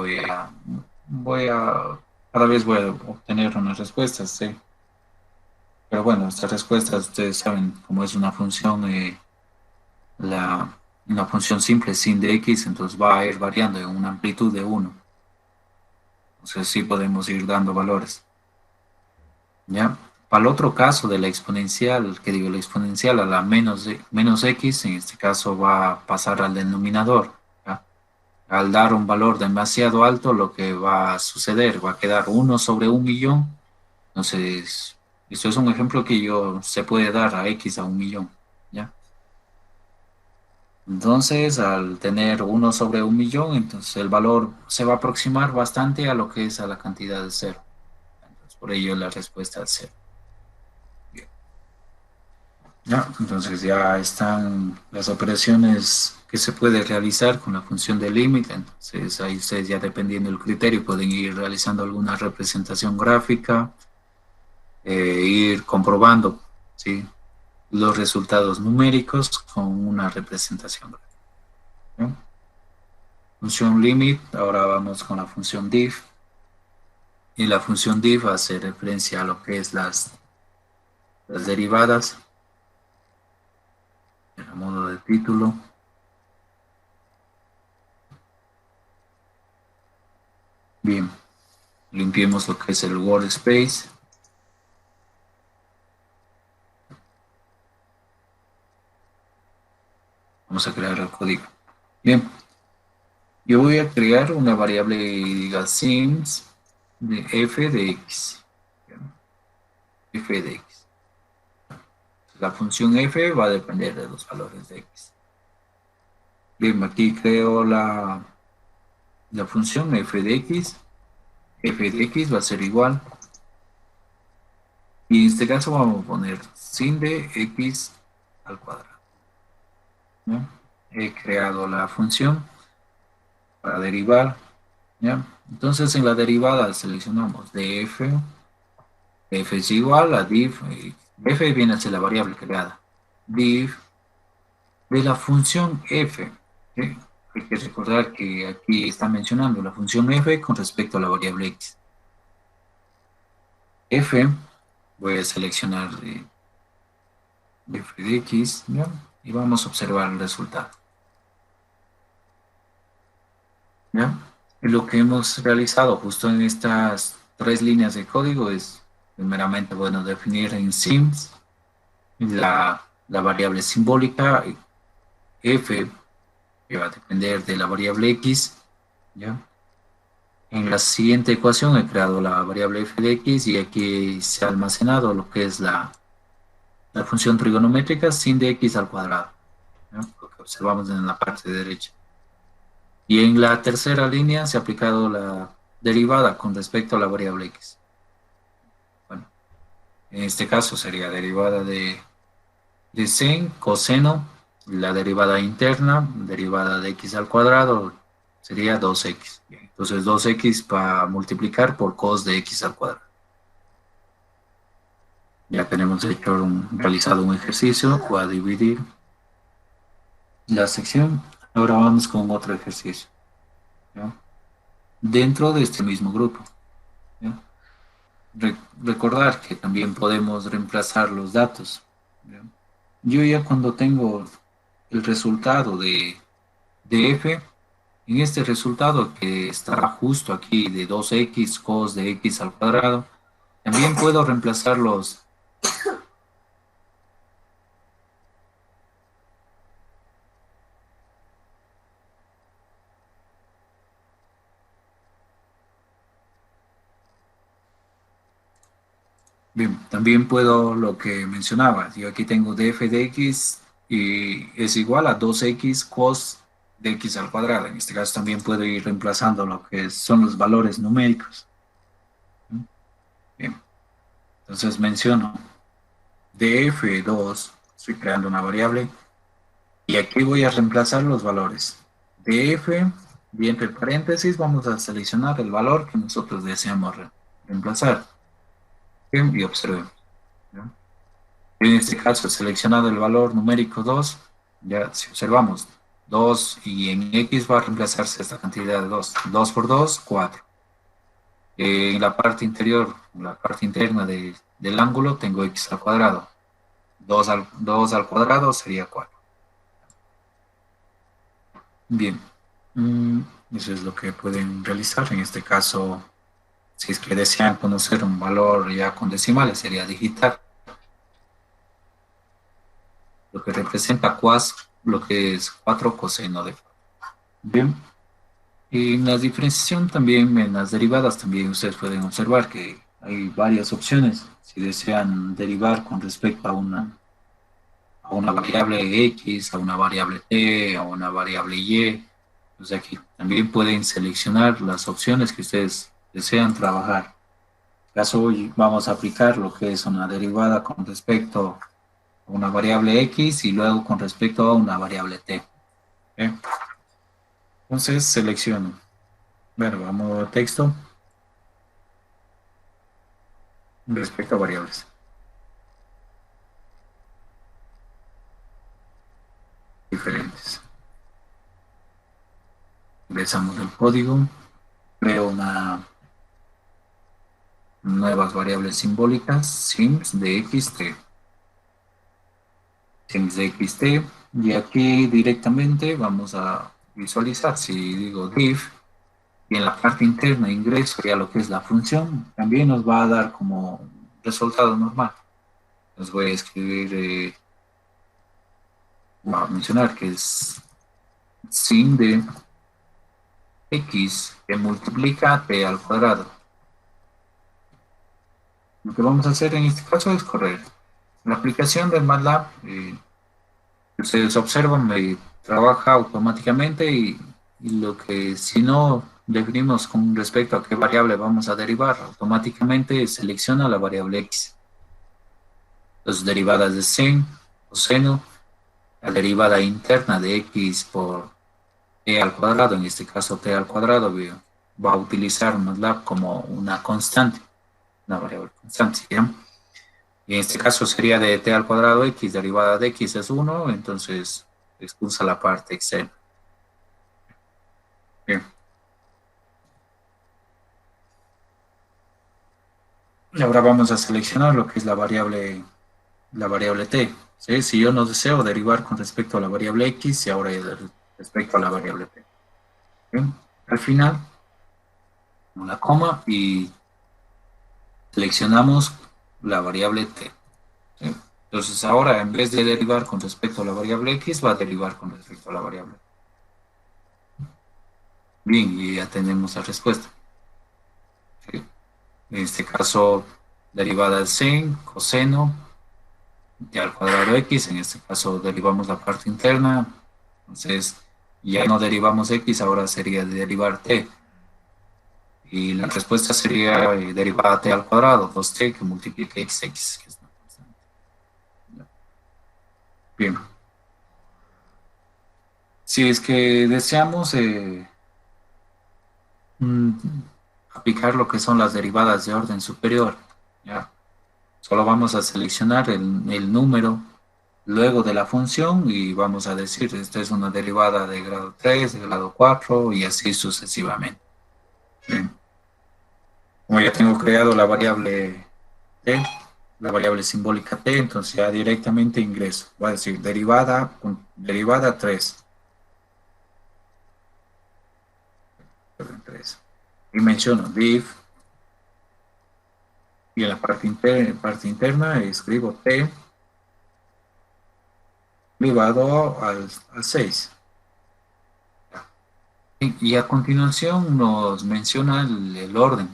cada vez voy a obtener unas respuestas, ¿sí? Pero bueno, estas respuestas, ustedes saben, como es una función, una función simple sin de x, entonces va a ir variando en una amplitud de 1. Entonces sí podemos ir dando valores. ¿Ya? Para el otro caso de la exponencial, que digo la exponencial a la menos x, en este caso va a pasar al denominador. ¿Ya? Al dar un valor demasiado alto, lo que va a suceder, va a quedar 1/1.000.000. Entonces, esto es un ejemplo que se puede dar a x a 1.000.000. ¿Ya? Entonces, al tener 1/1.000.000, entonces el valor se va a aproximar bastante a lo que es a la cantidad de cero. Entonces, por ello la respuesta es cero. Ya, entonces ya están las operaciones que se puede realizar con la función de límite. Entonces ahí ustedes ya dependiendo del criterio pueden ir realizando alguna representación gráfica, ir comprobando, ¿sí?, los resultados numéricos con una representación gráfica. ¿Ya? Función limit, ahora vamos con la función diff. Y la función diff hace referencia a lo que es las derivadas, a modo de título. Bien, limpiemos lo que es el workspace. Vamos a crear el código. Bien, yo voy a crear una variable, diga sims, de f de x. F de x. La función f va a depender de los valores de x. Bien, aquí creo la función f de x. F de x va a ser igual. Y en este caso vamos a poner sin de x al cuadrado. ¿Ya? He creado la función para derivar. ¿Ya? Entonces en la derivada seleccionamos df. F es igual a diff. F viene a ser la variable creada. Diff de la función f. ¿Sí? Hay que recordar que aquí está mencionando la función f con respecto a la variable x. F, voy a seleccionar f de x, ¿ya? Y vamos a observar el resultado. ¿Ya? Y lo que hemos realizado justo en estas tres líneas de código es primeramente, bueno, definir en sims la variable simbólica f, que va a depender de la variable x. ¿Ya? En la siguiente ecuación he creado la variable f de x y aquí se ha almacenado lo que es la función trigonométrica sin de x al cuadrado, ¿no?, lo que observamos en la parte derecha. Y en la tercera línea se ha aplicado la derivada con respecto a la variable x. Bueno, en este caso sería derivada de sen, coseno, la derivada interna, derivada de x al cuadrado, sería 2x. Entonces 2x para multiplicar por cos de x al cuadrado. Ya tenemos realizado un ejercicio. Voy a dividir la sección. Ahora vamos con otro ejercicio, ¿ya?, dentro de este mismo grupo. ¿Ya? Recordar que también podemos reemplazar los datos. ¿Ya? Yo ya cuando tengo el resultado de f, en este resultado que está justo aquí de 2x cos de x al cuadrado, también puedo reemplazar los. Bien, también puedo lo que mencionaba. Yo aquí tengo df de x y es igual a 2x cos de x al cuadrado. En este caso también puedo ir reemplazando lo que son los valores numéricos. Bien, entonces menciono df2, estoy creando una variable, y aquí voy a reemplazar los valores. Df, y entre paréntesis vamos a seleccionar el valor que nosotros deseamos reemplazar. Bien, y observemos. ¿Ya? En este caso he seleccionado el valor numérico 2, ya si observamos 2 y en x va a reemplazarse esta cantidad de 2, 2 por 2, 4. En la parte interior, en la parte interna del ángulo tengo x al cuadrado, 2 al cuadrado sería 4. Bien, eso es lo que pueden realizar. En este caso, si es que desean conocer un valor ya con decimales, sería digitar lo que representa quas, lo que es 4 coseno de 4. Bien, y en la diferenciación también, en las derivadas también ustedes pueden observar que hay varias opciones. Si desean derivar con respecto a una variable x, a una variable t, a una variable y, pues aquí también pueden seleccionar las opciones que ustedes desean trabajar. En caso hoy vamos a aplicar lo que es una derivada con respecto a una variable x y luego con respecto a una variable t. ¿Eh? Entonces selecciono. Bueno, vamos a texto respecto a variables diferentes. Ingresamos el código, creo nuevas variables simbólicas, sims de xt, sims de xt, y aquí directamente vamos a visualizar, si digo div, y en la parte interna ingreso ya lo que es la función, también nos va a dar como resultado normal. Les voy a escribir, voy a mencionar que es sim de x que multiplica t al cuadrado. Lo que vamos a hacer en este caso es correr. La aplicación del MATLAB, ustedes observan, trabaja automáticamente y lo que si no definimos con respecto a qué variable vamos a derivar, automáticamente selecciona la variable x. Las derivadas de sin, coseno, la derivada interna de x por t al cuadrado, en este caso t al cuadrado, va a utilizar MATLAB como una constante, una variable constante, ¿ya? Y en este caso sería de t al cuadrado x, derivada de x es 1, entonces expulsa la parte externa. Bien. Y ahora vamos a seleccionar lo que es la variable t. ¿Sí? Si yo no deseo derivar con respecto a la variable x y ahora respecto a la variable t. Bien. Al final, una coma y seleccionamos la variable t. ¿Sí? Entonces ahora en vez de derivar con respecto a la variable x, va a derivar con respecto a la variable. Bien, y ya tenemos la respuesta. ¿Sí? En este caso, derivada del sin, coseno, t al cuadrado x, en este caso derivamos la parte interna, entonces ya no derivamos x, ahora sería derivar t. Y la respuesta sería derivada t al cuadrado, 2t que multiplica x, que es una constante. Bien. Si es que deseamos mm, aplicar lo que son las derivadas de orden superior, ¿ya? Solo vamos a seleccionar el número luego de la función y vamos a decir, esta es una derivada de grado 3, de grado 4 y así sucesivamente. Bien. Como ya tengo creado la variable t, la variable simbólica t, entonces ya directamente ingreso. Voy a decir derivada 3. 3. Y menciono div, y en la parte interna escribo t elevado al 6. Y a continuación nos menciona el orden.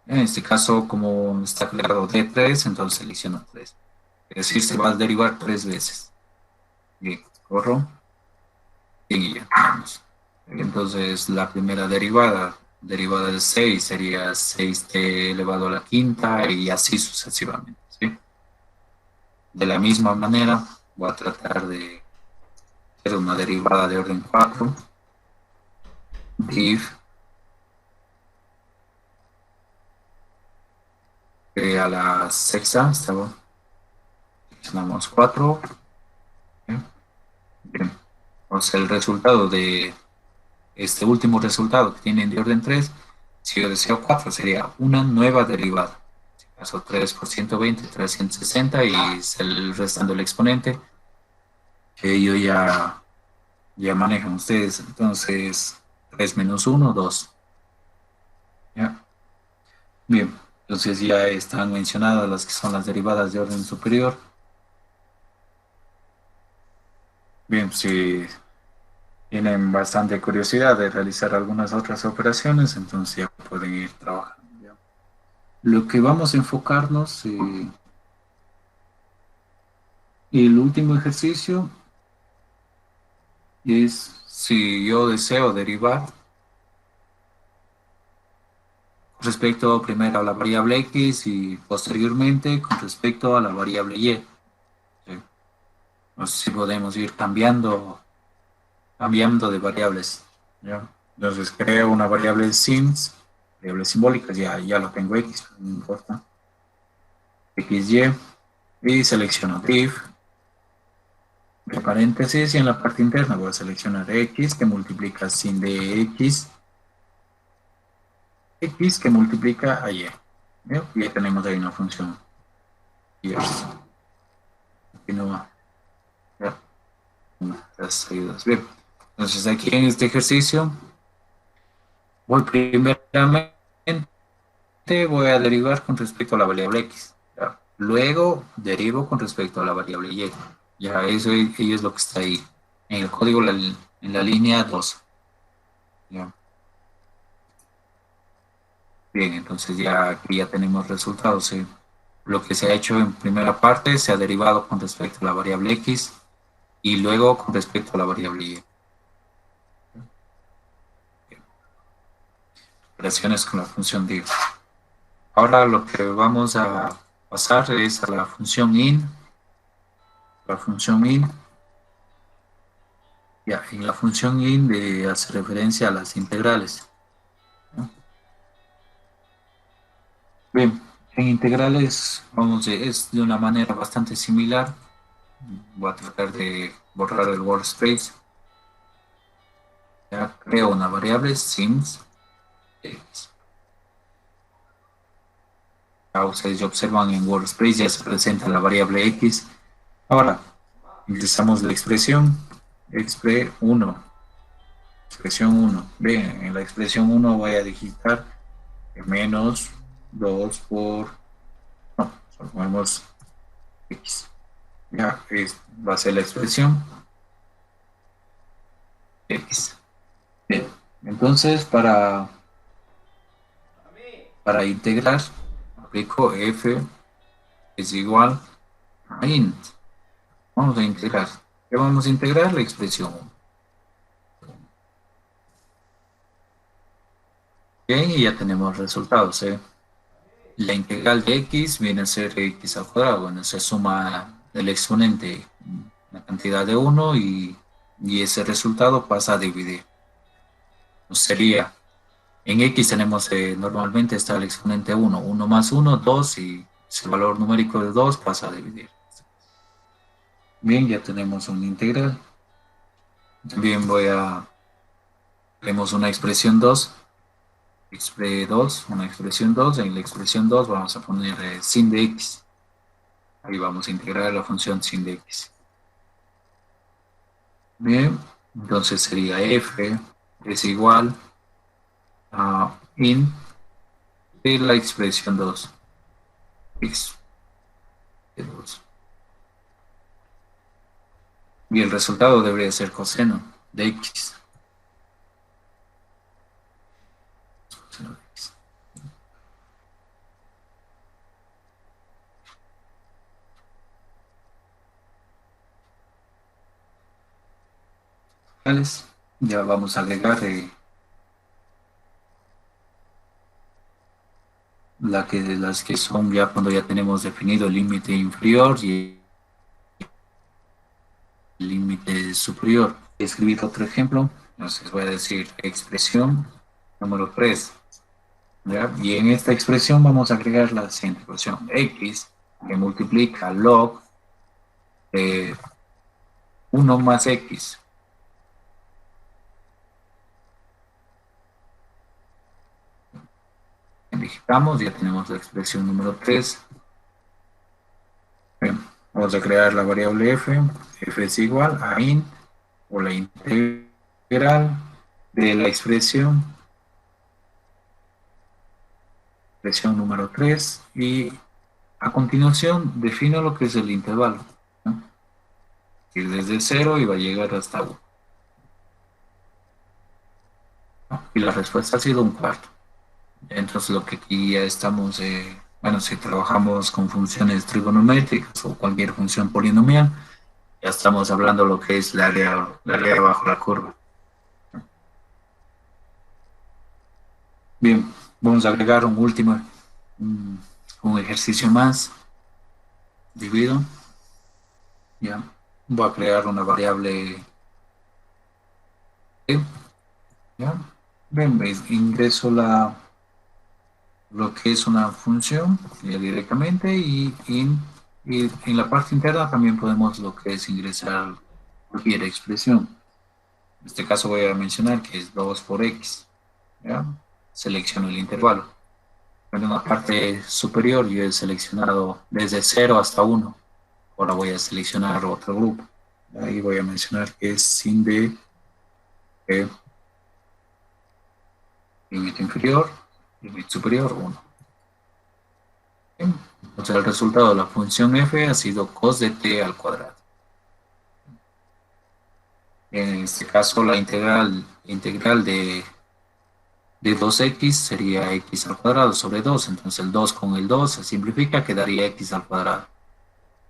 En este caso, como está creado D3, entonces selecciono 3. Es decir, se va a derivar 3 veces. Bien, corro. Y ya tenemos. Entonces, la primera derivada de 6 sería 6t elevado a la quinta y así sucesivamente. ¿Sí? De la misma manera, voy a tratar de hacer una derivada de orden 4. Div a la sexta, seleccionamos 4. Bien. O sea, el resultado de este último resultado que tienen de orden 3, si yo deseo 4, sería una nueva derivada. En este caso 3 por 120, 360 y el restando el exponente que ellos ya manejan ustedes. Entonces, 3 menos 1, 2. ¿Ya? Bien, entonces ya están mencionadas las que son las derivadas de orden superior. Bien, si tienen bastante curiosidad de realizar algunas otras operaciones, entonces ya pueden ir trabajando. ¿Ya? Lo que vamos a enfocarnos, el último ejercicio es si yo deseo derivar con respecto primero a la variable x y posteriormente con respecto a la variable y. ¿Sí? No sé si podemos ir cambiando de variables. ¿Ya? Entonces creo una variable sims, variable simbólica, ya lo tengo x, no importa. XY y selecciono div, entre paréntesis, y en la parte interna voy a seleccionar x que multiplica sin de x que multiplica a y. ¿Bien? Y ya tenemos ahí una función years. Continúa. Ya. Las ayudas. Bien. Entonces aquí en este ejercicio voy primeramente voy a derivar con respecto a la variable x. ¿Ya? Luego derivo con respecto a la variable y. Ya eso es lo que está ahí en el código en la línea 2. ¿Ya? Bien, entonces ya aquí ya tenemos resultados. ¿Sí? Lo que se ha hecho en primera parte se ha derivado con respecto a la variable x y luego con respecto a la variable y. Operaciones con la función div. Ahora lo que vamos a pasar es a la función in. La función in. Ya, en la función in hace referencia a las integrales. ¿No? Bien, en integrales es de una manera bastante similar. Voy a tratar de borrar el workspace. Ya creo una variable sims x. Ya ustedes ya observan en workspace ya se presenta la variable x. Ahora, utilizamos la expresión expre1. Expresión 1. Bien, en la expresión 1 voy a digitar menos 2 por... No, solo ponemos x. Ya va a ser la expresión x. Bien, entonces para integrar, aplico f es igual a int. Vamos a integrar. ¿Qué vamos a integrar? La expresión 1. Bien, y ya tenemos resultados. La integral de x viene a ser x al cuadrado. Bueno, se suma el exponente la cantidad de 1 y ese resultado pasa a dividir. Sería, en x tenemos normalmente está el exponente 1. 1 más 1, 2 y ese valor numérico de 2 pasa a dividir. Bien, ya tenemos una integral. También tenemos una expresión 2. Una expresión 2. En la expresión 2 vamos a poner sin de x. Ahí vamos a integrar la función sin de x. Bien, entonces sería f es igual in de la expresión 2 x de 2. Y el resultado debería ser coseno de x. Coseno de x. Ya vamos a agregar las que son ya cuando ya tenemos definido el límite inferior y el límite superior. Escribir otro ejemplo, entonces voy a decir expresión número 3. ¿Ya? Y en esta expresión vamos a agregar la siguiente expresión, x que multiplica log 1 más x. Digitamos, ya tenemos la expresión número 3. Bien, vamos a crear la variable f es igual a int o la integral de la expresión número 3 y a continuación defino lo que es el intervalo, ¿no? Ir desde 0 y va a llegar hasta 1. ¿No? Y la respuesta ha sido un cuarto. Entonces lo que aquí ya estamos, bueno, si trabajamos con funciones trigonométricas o cualquier función polinomial, ya estamos hablando de lo que es la área bajo la curva. Bien, vamos a agregar un último, un ejercicio más. Divido. Ya. Voy a crear una variable e. ¿Ya? Bien, ingreso lo que es una función ya directamente y en la parte interna también podemos lo que es ingresar cualquier expresión. En este caso voy a mencionar que es 2 por x. ¿Ya? Selecciono el intervalo. En la parte superior yo he seleccionado desde 0 hasta 1. Ahora voy a seleccionar otro grupo. Ahí voy a mencionar que es sin de límite inferior, límite superior 1. O sea, el resultado de la función f ha sido cos de t al cuadrado. En este caso, la integral de 2x sería x al cuadrado sobre 2. Entonces, el 2 con el 2 se simplifica, quedaría x al cuadrado.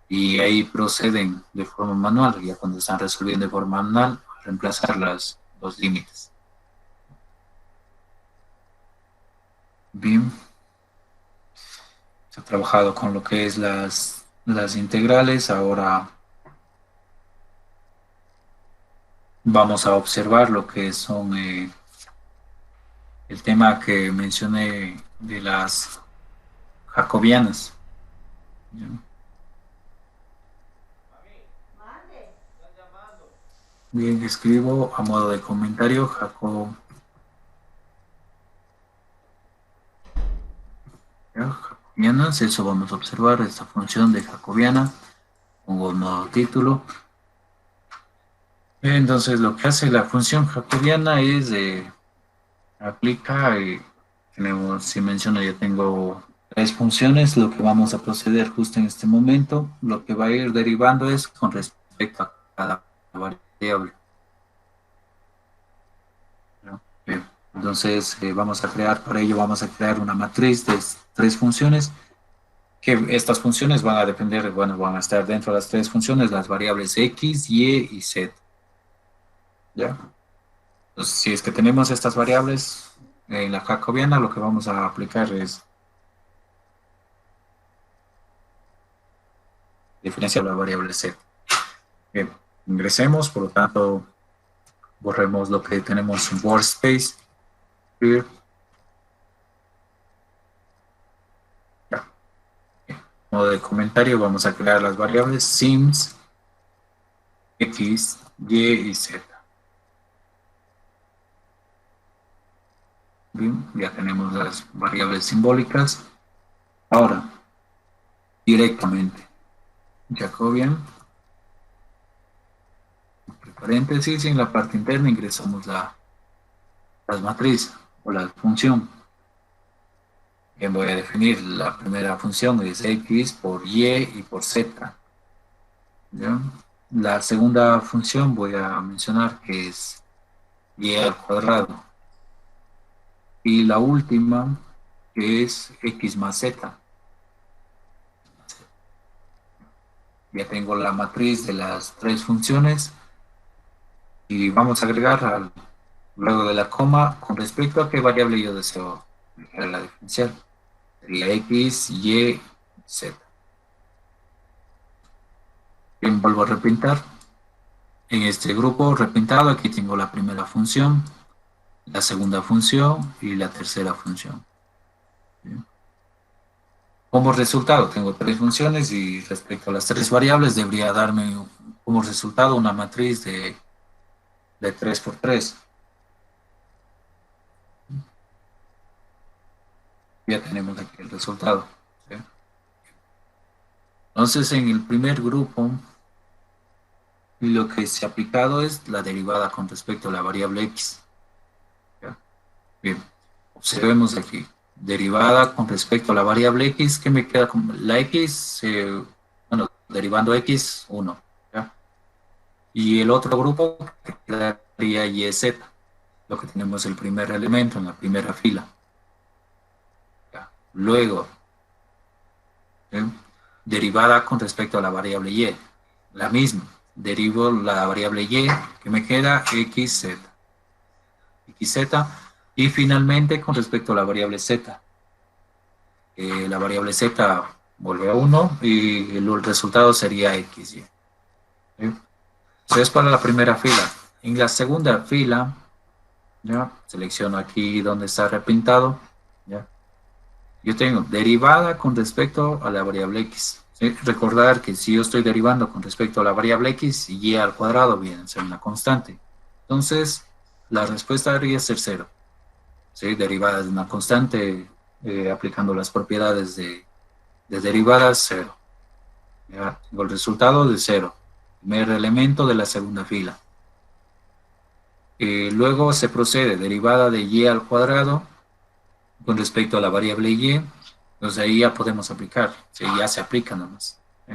Y ahí proceden de forma manual, ya cuando están resolviendo de forma manual, a reemplazar los límites. Bien. Se ha trabajado con lo que es las integrales. Ahora vamos a observar lo que son el tema que mencioné de las jacobianas. ¿Ya? Bien, escribo a modo de comentario jacobianas. Eso vamos a observar, esta función de jacobiana. Pongo un nuevo título. Entonces, lo que hace la función jacobiana es aplica, tenemos, si menciono, ya tengo 3 funciones. Lo que vamos a proceder justo en este momento, lo que va a ir derivando es con respecto a cada variable. ¿No? Bien. Entonces, vamos a crear, para ello vamos a crear una matriz de 3 funciones, que estas funciones van a depender, bueno, van a estar dentro de las 3 funciones, las variables x, y y z. ¿Ya? Entonces, si es que tenemos estas variables en la jacobiana, lo que vamos a aplicar es diferenciar la variable z. Bien, ingresemos, por lo tanto, borremos lo que tenemos en workspace. Clear. Ya. Bien. Modo de comentario, vamos a crear las variables sims, x, y z. Bien, ya tenemos las variables simbólicas. Ahora, directamente, Jacobian, entre paréntesis, y en la parte interna ingresamos las matrices. o la función. Bien, voy a definir la primera función es x por y y por z. ¿Ya? La segunda función voy a mencionar que es y al cuadrado. Y la última que es x más z. Ya tengo la matriz de las tres funciones y vamos a agregar luego de la coma con respecto a qué variable yo deseo aplicar la diferencial. Sería x, y, z. Bien, vuelvo a repintar. En este grupo repintado aquí tengo la primera función, la segunda función y la tercera función. Bien. Como resultado tengo tres funciones y respecto a las tres variables debería darme como resultado una matriz de 3 por 3. Ya tenemos aquí el resultado. ¿Sí? Entonces, en el primer grupo, lo que se ha aplicado es la derivada con respecto a la variable x. ¿Ya? Bien, observemos aquí. Derivada con respecto a la variable x, que me queda como la x, bueno, derivando x, 1. ¿Ya? Y el otro grupo que quedaría y z, lo que tenemos el primer elemento en la primera fila. ¿Ya? Luego, ¿eh? Derivada con respecto a la variable y, la misma. Derivo la variable y, que me queda xz. Xz. Y finalmente, con respecto a la variable z, la variable z vuelve a 1 y el resultado sería xy. ¿Sí? Eso es para la primera fila. En la segunda fila, ¿ya? Selecciono aquí donde está repintado. ¿Ya? Yo tengo derivada con respecto a la variable x. ¿Sí? Recordar que si yo estoy derivando con respecto a la variable x, y al cuadrado viene a ser una constante. Entonces, la respuesta debería ser 0. ¿Sí? Derivada de una constante, aplicando las propiedades de derivadas, 0. Ya tengo el resultado de 0. Primer elemento de la segunda fila. Luego se procede derivada de y al cuadrado con respecto a la variable y. Entonces ahí ya podemos aplicar. ¿Sí? Ya se aplica nomás. ¿Sí?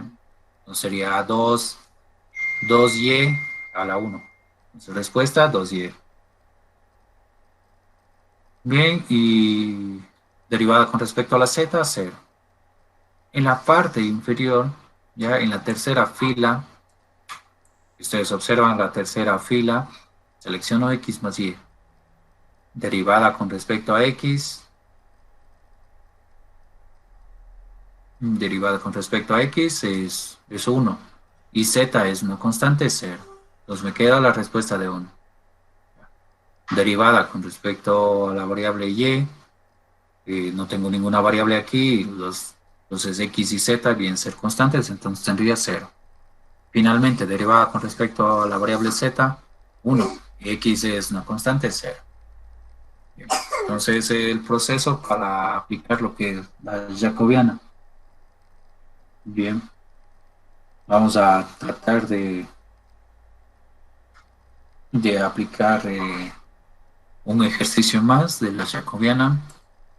Entonces sería 2y a la 1. Entonces respuesta 2y. Bien, y derivada con respecto a la z, 0. En la parte inferior, ya en la tercera fila, ustedes observan la tercera fila, selecciono x más y. Derivada con respecto a x, derivada con respecto a x es 1 y z es una constante, 0. Entonces me queda la respuesta de 1. Derivada con respecto a la variable y, no tengo ninguna variable aquí, entonces x y z vienen a ser constantes, entonces tendría 0. Finalmente, derivada con respecto a la variable z, 1. Y x es una constante, 0. Bien. Entonces, el proceso para aplicar lo que es la jacobiana. Bien, vamos a tratar de aplicar un ejercicio más de la jacobiana.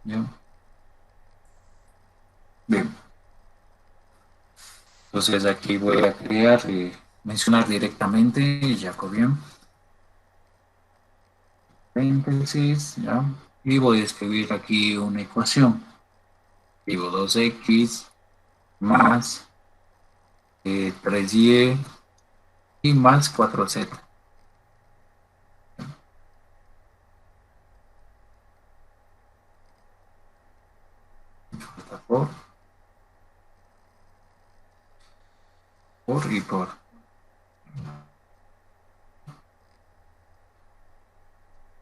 Bien. Bien. Entonces, aquí voy a crear, mencionar directamente jacobiano. Paréntesis, ¿ya? Y voy a escribir aquí una ecuación. Digo 2x más 3y y más 4z. Por, por y por.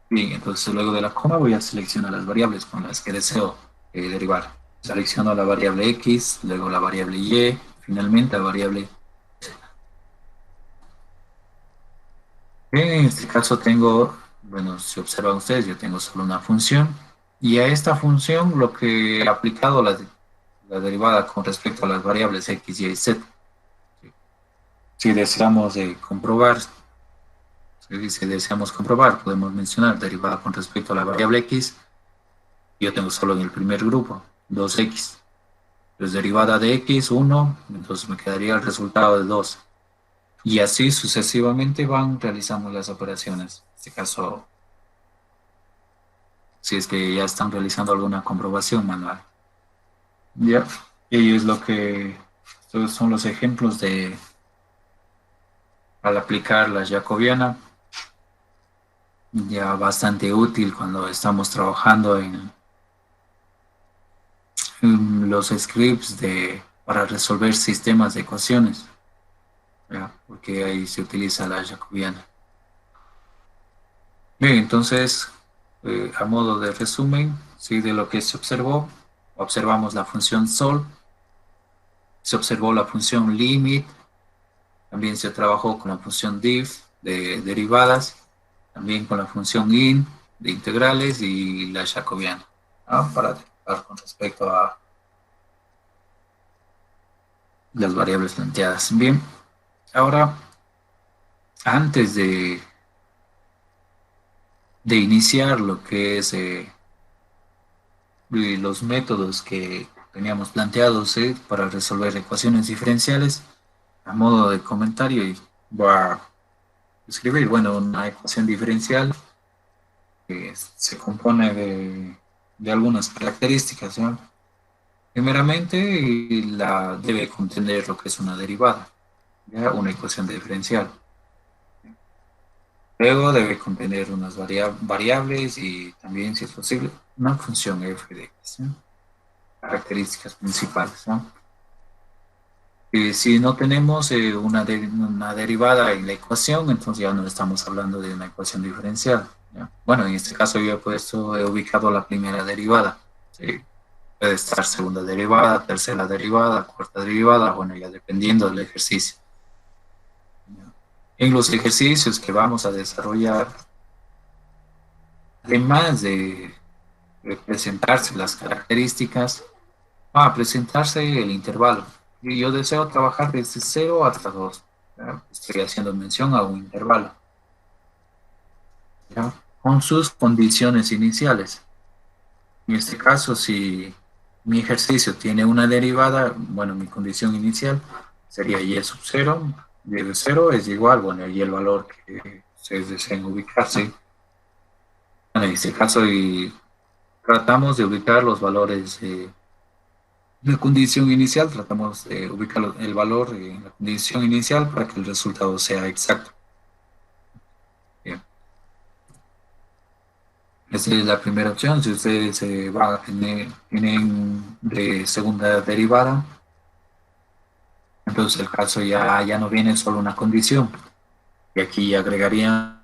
Bien, entonces luego de la coma voy a seleccionar las variables con las que deseo derivar. Selecciono la variable x, luego la variable y, finalmente la variable. Bien, en este caso tengo, bueno, si observan ustedes, yo tengo solo una función. Y a esta función lo que he aplicado la derivada con respecto a las variables x, y, z. Si deseamos comprobar Si deseamos comprobar, podemos mencionar derivada con respecto a la variable x. Yo tengo solo en el primer grupo 2x. Entonces derivada de x, 1, entonces me quedaría el resultado de 2. Y así sucesivamente van realizando las operaciones. En este caso, si es que ya están realizando alguna comprobación manual. Ya, y es lo que estos son los ejemplos de al aplicar la jacobiana, ya bastante útil cuando estamos trabajando en los scripts para resolver sistemas de ecuaciones, ¿ya? Porque ahí se utiliza la jacobiana. Bien, entonces, a modo de resumen, ¿sí? De lo que se observó, observamos la función sol, se observó la función limit, también se trabajó con la función diff de derivadas, también con la función in de integrales y la jacobiana, ¿no? Para trabajar con respecto a las variables planteadas. Bien, ahora, antes de iniciar lo que es los métodos que teníamos planteados para resolver ecuaciones diferenciales, a modo de comentario, y voy a escribir, bueno, una ecuación diferencial que se compone de algunas características, ¿no? Primeramente, la debe contener lo que es una derivada, ¿ya? Una ecuación diferencial. Luego debe contener unas variables y también, si es posible, una función f de x, ¿no? Características principales, ¿no? Si no tenemos una derivada en la ecuación, entonces ya no estamos hablando de una ecuación diferencial, ¿ya? Bueno, en este caso yo he ubicado la primera derivada. ¿Sí? Puede estar segunda derivada, tercera derivada, cuarta derivada, bueno, ya dependiendo del ejercicio. En los ejercicios que vamos a desarrollar, además de presentarse las características, va a presentarse el intervalo. Y yo deseo trabajar desde 0 hasta 2. ¿Ya? Estoy haciendo mención a un intervalo, ¿ya? Con sus condiciones iniciales. En este caso, si mi ejercicio tiene una derivada, bueno, mi condición inicial sería y sub 0, y de 0 es igual, bueno, y el valor que ustedes deseen ubicarse. Bueno, en este caso, y tratamos de ubicar los valores de la condición inicial, tratamos de ubicar el valor en la condición inicial para que el resultado sea exacto. Bien. Esa es la primera opción. Si ustedes tienen de segunda derivada, entonces el caso ya no viene solo una condición. Y aquí agregarían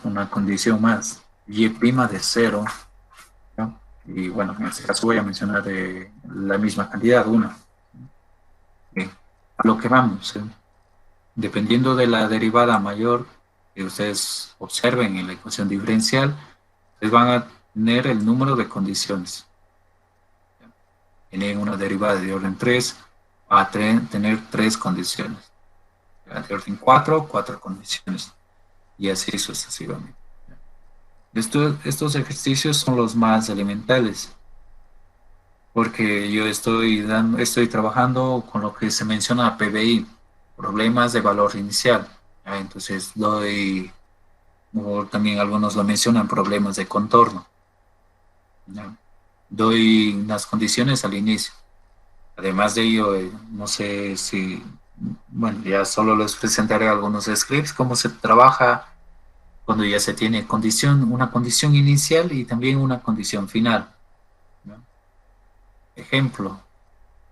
una condición más, y' de 0, ¿no? Y bueno, en este caso voy a mencionar la misma cantidad, una. Bien. A lo que vamos, ¿eh? Dependiendo de la derivada mayor que ustedes observen en la ecuación diferencial, ustedes van a tener el número de condiciones. Tienen una derivada de orden 3, va a tener 3 condiciones. De orden 4, 4 condiciones. Y así sucesivamente. Estos ejercicios son los más elementales, porque yo estoy trabajando con lo que se menciona PBI, problemas de valor inicial. ¿Ya? Entonces o también algunos lo mencionan, problemas de contorno. ¿Ya? Doy unas condiciones al inicio. Además de ello, no sé si, bueno, ya solo les presentaré algunos scripts, cómo se trabaja cuando ya se tiene una condición inicial y también una condición final, ¿no? Ejemplo,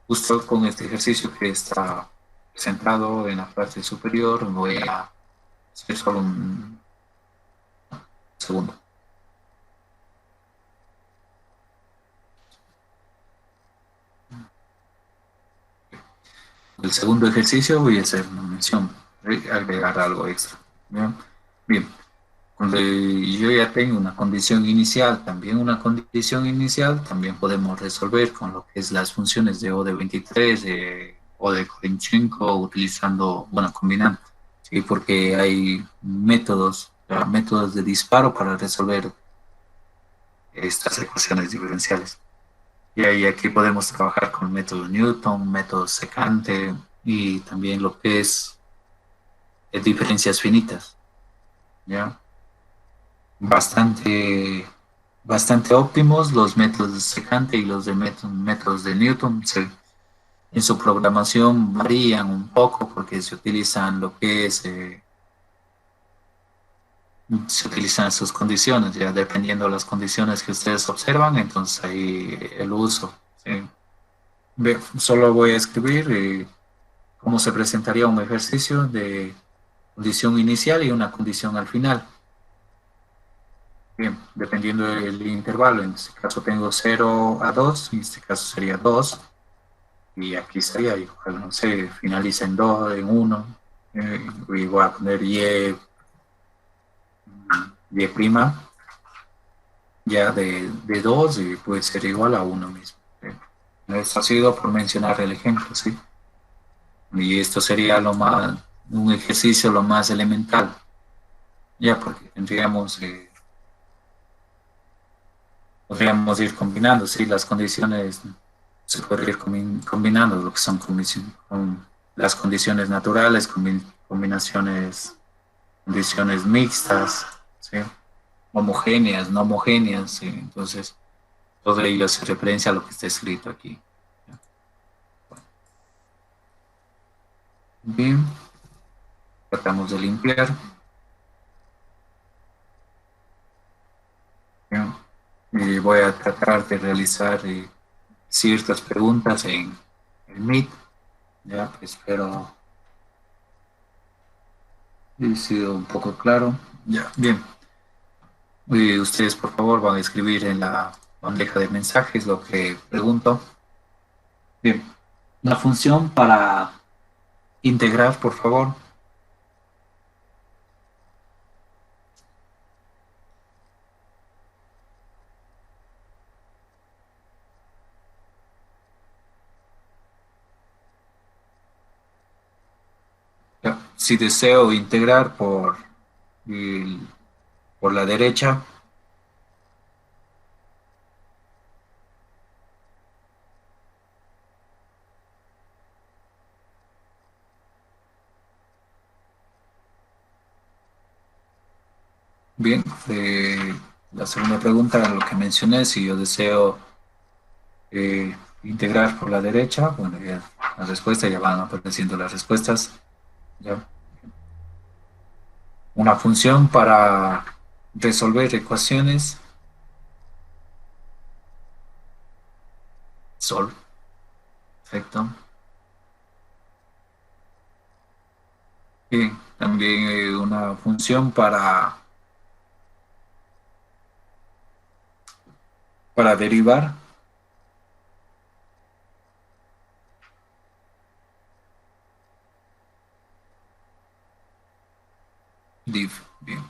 justo con este ejercicio que está presentado en la parte superior, voy a hacer solo un segundo. El segundo ejercicio voy a hacer una mención, agregar algo extra. Bien, bien. Cuando yo ya tengo una condición inicial, también podemos resolver con lo que es las funciones de O de 23 o de 45 utilizando, bueno, combinando, ¿sí? Porque hay métodos de disparo para resolver estas ecuaciones diferenciales. Y ahí aquí podemos trabajar con método Newton, método secante y también lo que es diferencias finitas, ¿ya? Bastante, bastante óptimos los métodos de secante y los de métodos de Newton. En su programación varían un poco porque se utilizan lo que es, se utilizan sus condiciones, ya dependiendo de las condiciones que ustedes observan, entonces ahí el uso. ¿Sí? Solo voy a escribir cómo se presentaría un ejercicio de condición inicial y una condición al final. Bien, dependiendo del intervalo, en este caso tengo 0 a 2, en este caso sería 2, y aquí sería, y ojalá, no sé, finaliza en 2, en 1, y voy a poner y prima ya de 2 y puede ser igual a 1 mismo. Esto ha sido por mencionar el ejemplo, ¿sí? Y esto sería un ejercicio lo más elemental, ya porque podríamos ir combinando, ¿sí? Las condiciones, se podría ir combinando lo que son con las condiciones naturales, condiciones mixtas, ¿sí? Homogéneas, no homogéneas, ¿sí? Entonces, todo ello hace referencia a lo que está escrito aquí. Bien, tratamos de limpiar. Bien, y voy a tratar de realizar ciertas preguntas en el Meet. Ya, pues, espero he sido un poco claro. Ya, bien. Y ustedes, por favor, van a escribir en la bandeja de mensajes lo que pregunto. Bien. La función para integrar, por favor. Ya, si deseo integrar el- por la derecha, bien. La segunda pregunta, lo que mencioné, si yo deseo integrar por la derecha, bueno, ya la respuesta ya van apareciendo las respuestas. Ya. Una función para resolver ecuaciones, sol, perfecto. Bien, también una función para derivar, div, bien.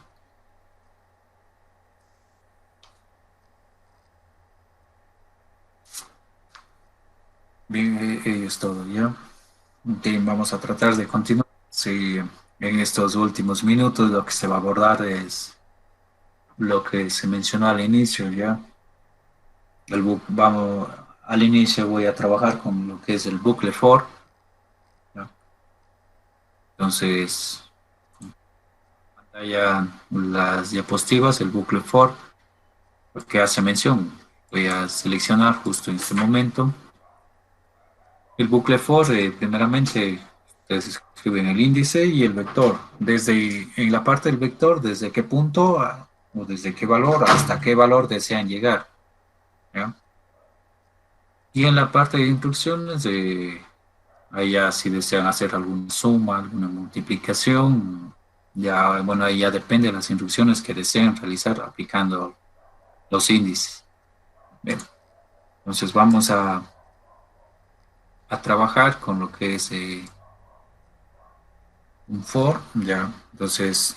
Bien, ello es todo, ¿ya? Bien, vamos a tratar de continuar. Sí, en estos últimos minutos lo que se va a abordar es lo que se mencionó al inicio, ¿ya? Vamos, al inicio voy a trabajar con lo que es el bucle for, ¿ya? Entonces, pantalla las diapositivas, el bucle for, que hace mención. Voy a seleccionar justo en este momento el bucle for. Primeramente, ustedes escriben el índice y el vector. En la parte del vector, desde qué punto o desde qué valor hasta qué valor desean llegar, ¿ya? Y en la parte de instrucciones, ahí ya si desean hacer alguna suma, alguna multiplicación, ya, bueno, ahí ya depende de las instrucciones que deseen realizar aplicando los índices. Bien, entonces vamos a trabajar con lo que es un for, ya. Entonces,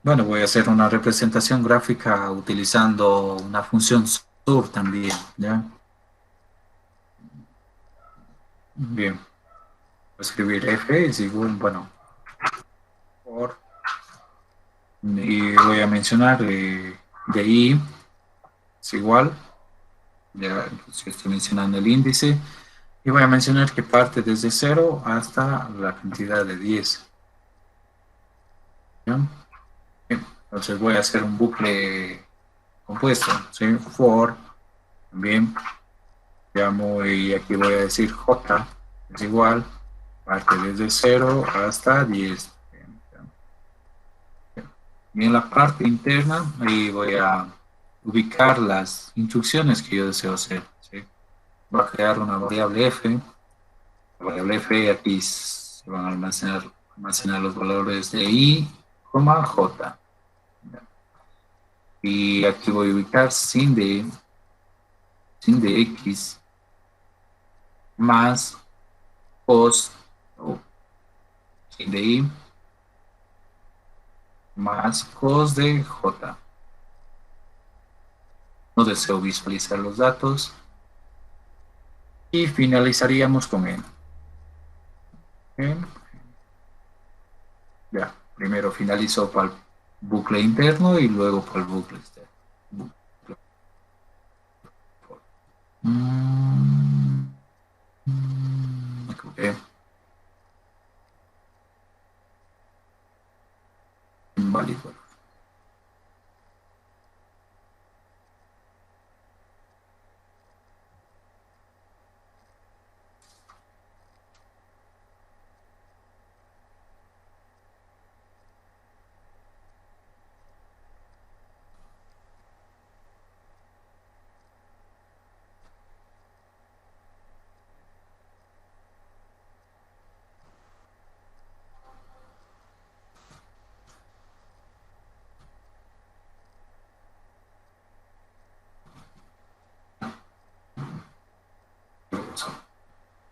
bueno, voy a hacer una representación gráfica utilizando una función sur también, ya. Bien, voy a escribir f es igual, bueno, for, y voy a mencionar de ahí es igual, ya estoy mencionando el índice, y voy a mencionar que parte desde 0 hasta la cantidad de 10. ¿Ya? Entonces voy a hacer un bucle compuesto, ¿sí? For, también llamo y aquí voy a decir J es igual, parte desde 0 hasta 10. Y en la parte interna, ahí voy a ubicar las instrucciones que yo deseo hacer, ¿sí? Voy a crear una variable f. La variable f aquí se van a almacenar los valores de i, j. Y aquí voy a ubicar sin de x más cos, o sin de i más cos de j. No deseo visualizar los datos y finalizaríamos con n. Ya, primero finalizo para el bucle interno y luego para el bucle externo. Okay. Inválido.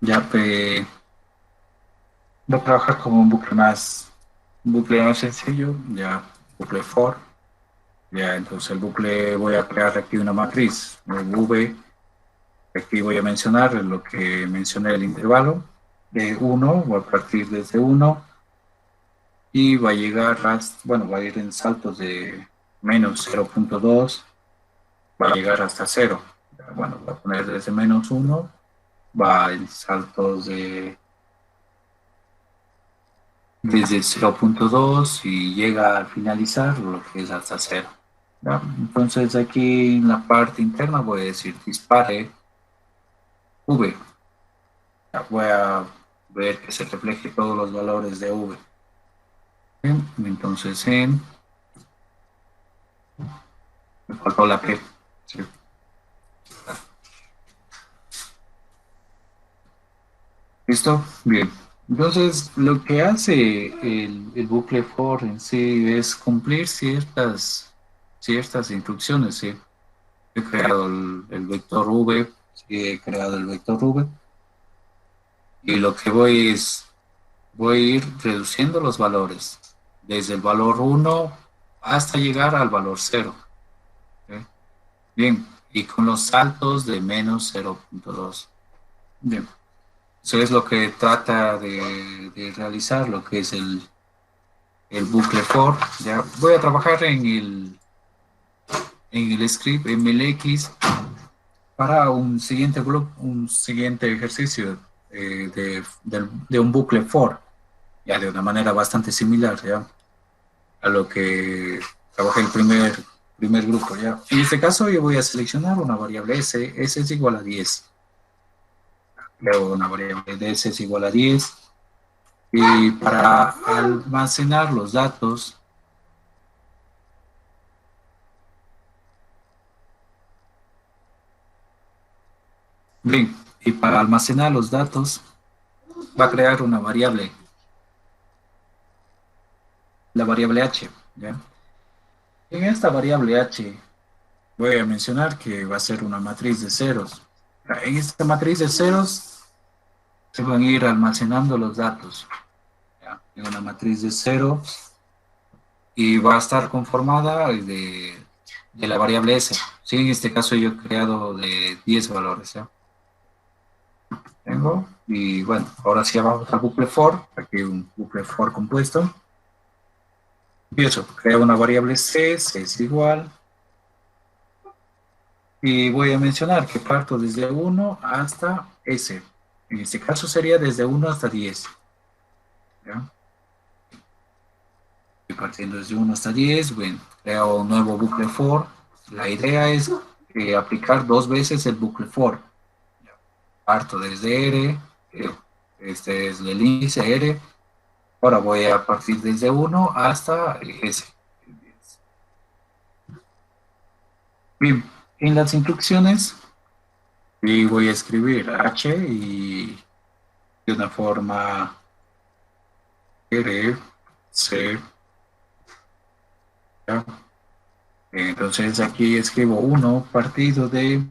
Ya voy a trabajar como un bucle más sencillo, ya bucle for. Ya, entonces el bucle voy a crear aquí una matriz, V. Aquí voy a mencionar lo que mencioné el intervalo de 1, voy a partir desde 1 y va a llegar bueno, va a ir en saltos de menos 0.2, va a llegar hasta 0. Bueno, voy a poner desde menos 1, va en saltos desde 0.2 y llega al finalizar lo que es hasta 0. ¿Ya? Entonces aquí en la parte interna voy a decir dispare V. Ya, voy a ver que se refleje todos los valores de V. Bien, entonces me faltó la P. Sí. ¿Listo? Bien. Entonces, lo que hace el bucle for en sí es cumplir ciertas instrucciones, ¿sí? He creado el vector V, sí, he creado el vector V, y lo que voy a ir reduciendo los valores, desde el valor 1 hasta llegar al valor 0. ¿Sí? Bien, y con los saltos de menos 0.2. Bien. Eso es lo que trata de realizar, lo que es el bucle for. Ya voy a trabajar en el script MLX para un siguiente ejercicio de un bucle for, ya de una manera bastante similar, ya a lo que trabajé el primer grupo, ya. En este caso yo voy a seleccionar una variable s es igual a 10. Luego una variable de s es igual a 10. Y para almacenar los datos, bien, y para almacenar los datos va a crear una variable, la variable h, ¿ya? En esta variable h voy a mencionar que va a ser una matriz de ceros. En esta matriz de ceros se van a ir almacenando los datos, ¿ya? En una matriz de ceros y va a estar conformada de la variable s. Sí, en este caso yo he creado de 10 valores, ¿ya? Tengo, y bueno, ahora sí vamos al bucle for, aquí un bucle for compuesto. Empiezo, creo una variable c es igual, y voy a mencionar que parto desde 1 hasta s. En este caso sería desde 1 hasta 10. ¿Ya? Y partiendo desde 1 hasta 10, bueno, creo un nuevo bucle for. La idea es aplicar dos veces el bucle for. Parto desde R, este es el índice R. Ahora voy a partir desde 1 hasta S. Bien, en las instrucciones voy a escribir H y de una forma R, C. ¿Ya? Entonces aquí escribo 1 partido de,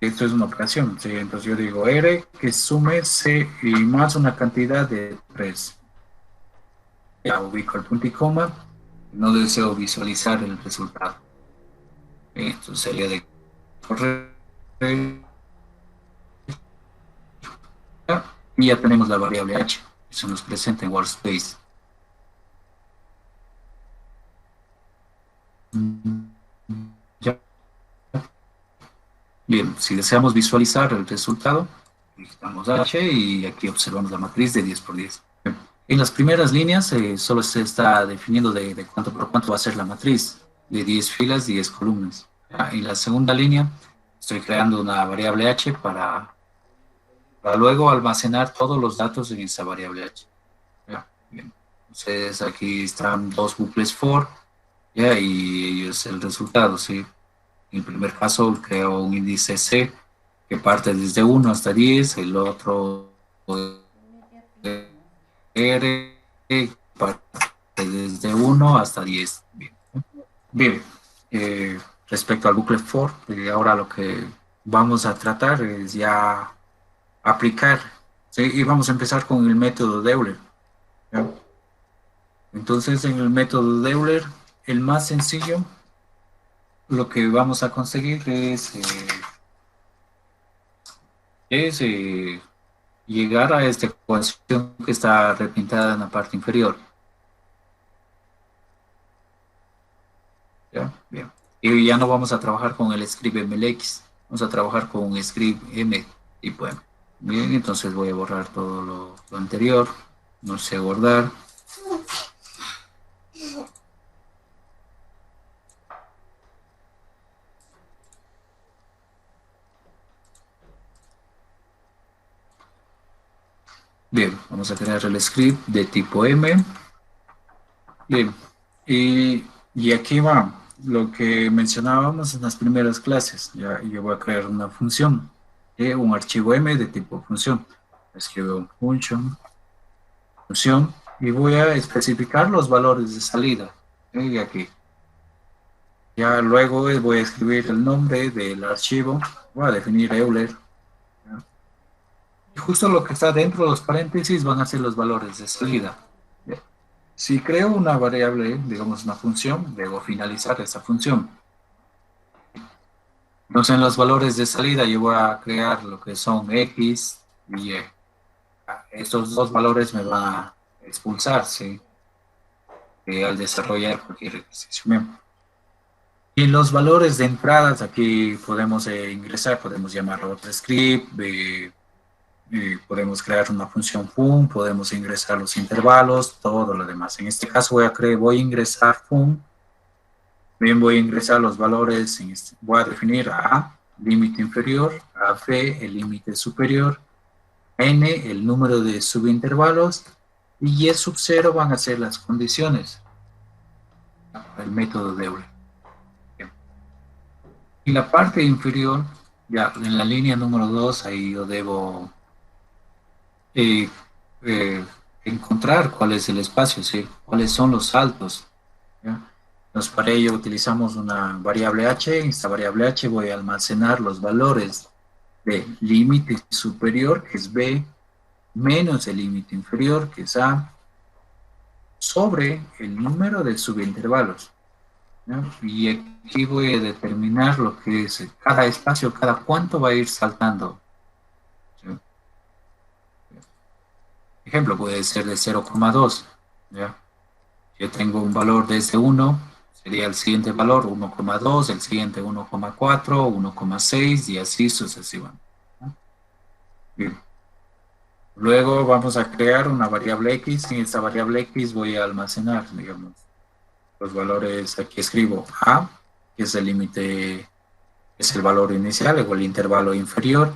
esto es una operación, ¿sí? Entonces yo digo R que sume C y más una cantidad de 3. Ya ubico el punto y coma, no deseo visualizar el resultado. Entonces sería de correr y ya tenemos la variable h. Eso nos presenta en Workspace. Ya. Bien, si deseamos visualizar el resultado, digitamos h y aquí observamos la matriz de 10 por 10. En las primeras líneas solo se está definiendo de cuánto por cuánto va a ser la matriz, de 10 filas, 10 columnas. En la segunda línea estoy creando una variable h para luego almacenar todos los datos en esa variable h. Ya, bien. Entonces aquí están dos bucles for, ya, y es el resultado, ¿sí? En el primer caso creo un índice C que parte desde 1 hasta 10, el otro R parte desde 1 hasta 10. Bien, bien. Eh, respecto al bucle for, ahora lo que vamos a tratar es ya aplicar, ¿sí? Y vamos a empezar con el método de Euler. ¿Ya? Entonces, en el método de Euler, el más sencillo, lo que vamos a conseguir es llegar a esta ecuación que está repintada en la parte inferior. ¿Ya? Bien. Y ya no vamos a trabajar con el script MLX, vamos a trabajar con un script M tipo M. Bien, entonces voy a borrar todo lo anterior, no sé guardar. Bien, vamos a crear el script de tipo M. Bien, y aquí va lo que mencionábamos en las primeras clases. Ya, yo voy a crear una función, un archivo M de tipo función. Escribo un función, y voy a especificar los valores de salida. Y aquí. Ya luego voy a escribir el nombre del archivo. Voy a definir Euler. ¿Ya? Y justo lo que está dentro de los paréntesis van a ser los valores de salida. ¿Ya? Si creo una variable, digamos una función, debo finalizar esa función. Entonces, en los valores de salida yo voy a crear lo que son X y Y. Estos dos valores me van a expulsar, ¿sí? Al desarrollar cualquier ejercicio. Y los valores de entradas, aquí podemos ingresar, podemos llamarlo otro script, podemos crear una función fun, podemos ingresar los intervalos, todo lo demás. En este caso voy a ingresar fun. Bien, voy a ingresar los valores, voy a definir A, límite inferior, a B, el límite superior, N, el número de subintervalos, y Y sub 0 van a ser las condiciones, el método de Euler. En la parte inferior, ya en la línea número 2, ahí yo debo eh, eh, encontrar cuál es el espacio, ¿sí? Cuáles son los saltos. ¿Ya? Entonces, para ello utilizamos una variable h. En esta variable h voy a almacenar los valores de límite superior, que es b, menos el límite inferior, que es a, sobre el número de subintervalos. ¿Ya? Y aquí voy a determinar lo que es cada espacio, cada cuánto va a ir saltando. ¿Sí? Ejemplo, puede ser de 0,2. ¿Ya? Yo tengo un valor desde 1, sería el siguiente valor 1,2, el siguiente 1,4, 1,6 y así sucesivamente. Bien. Luego vamos a crear una variable X. En esta variable X voy a almacenar, digamos, los valores. Aquí escribo A, que es el límite, es el valor inicial o el intervalo inferior.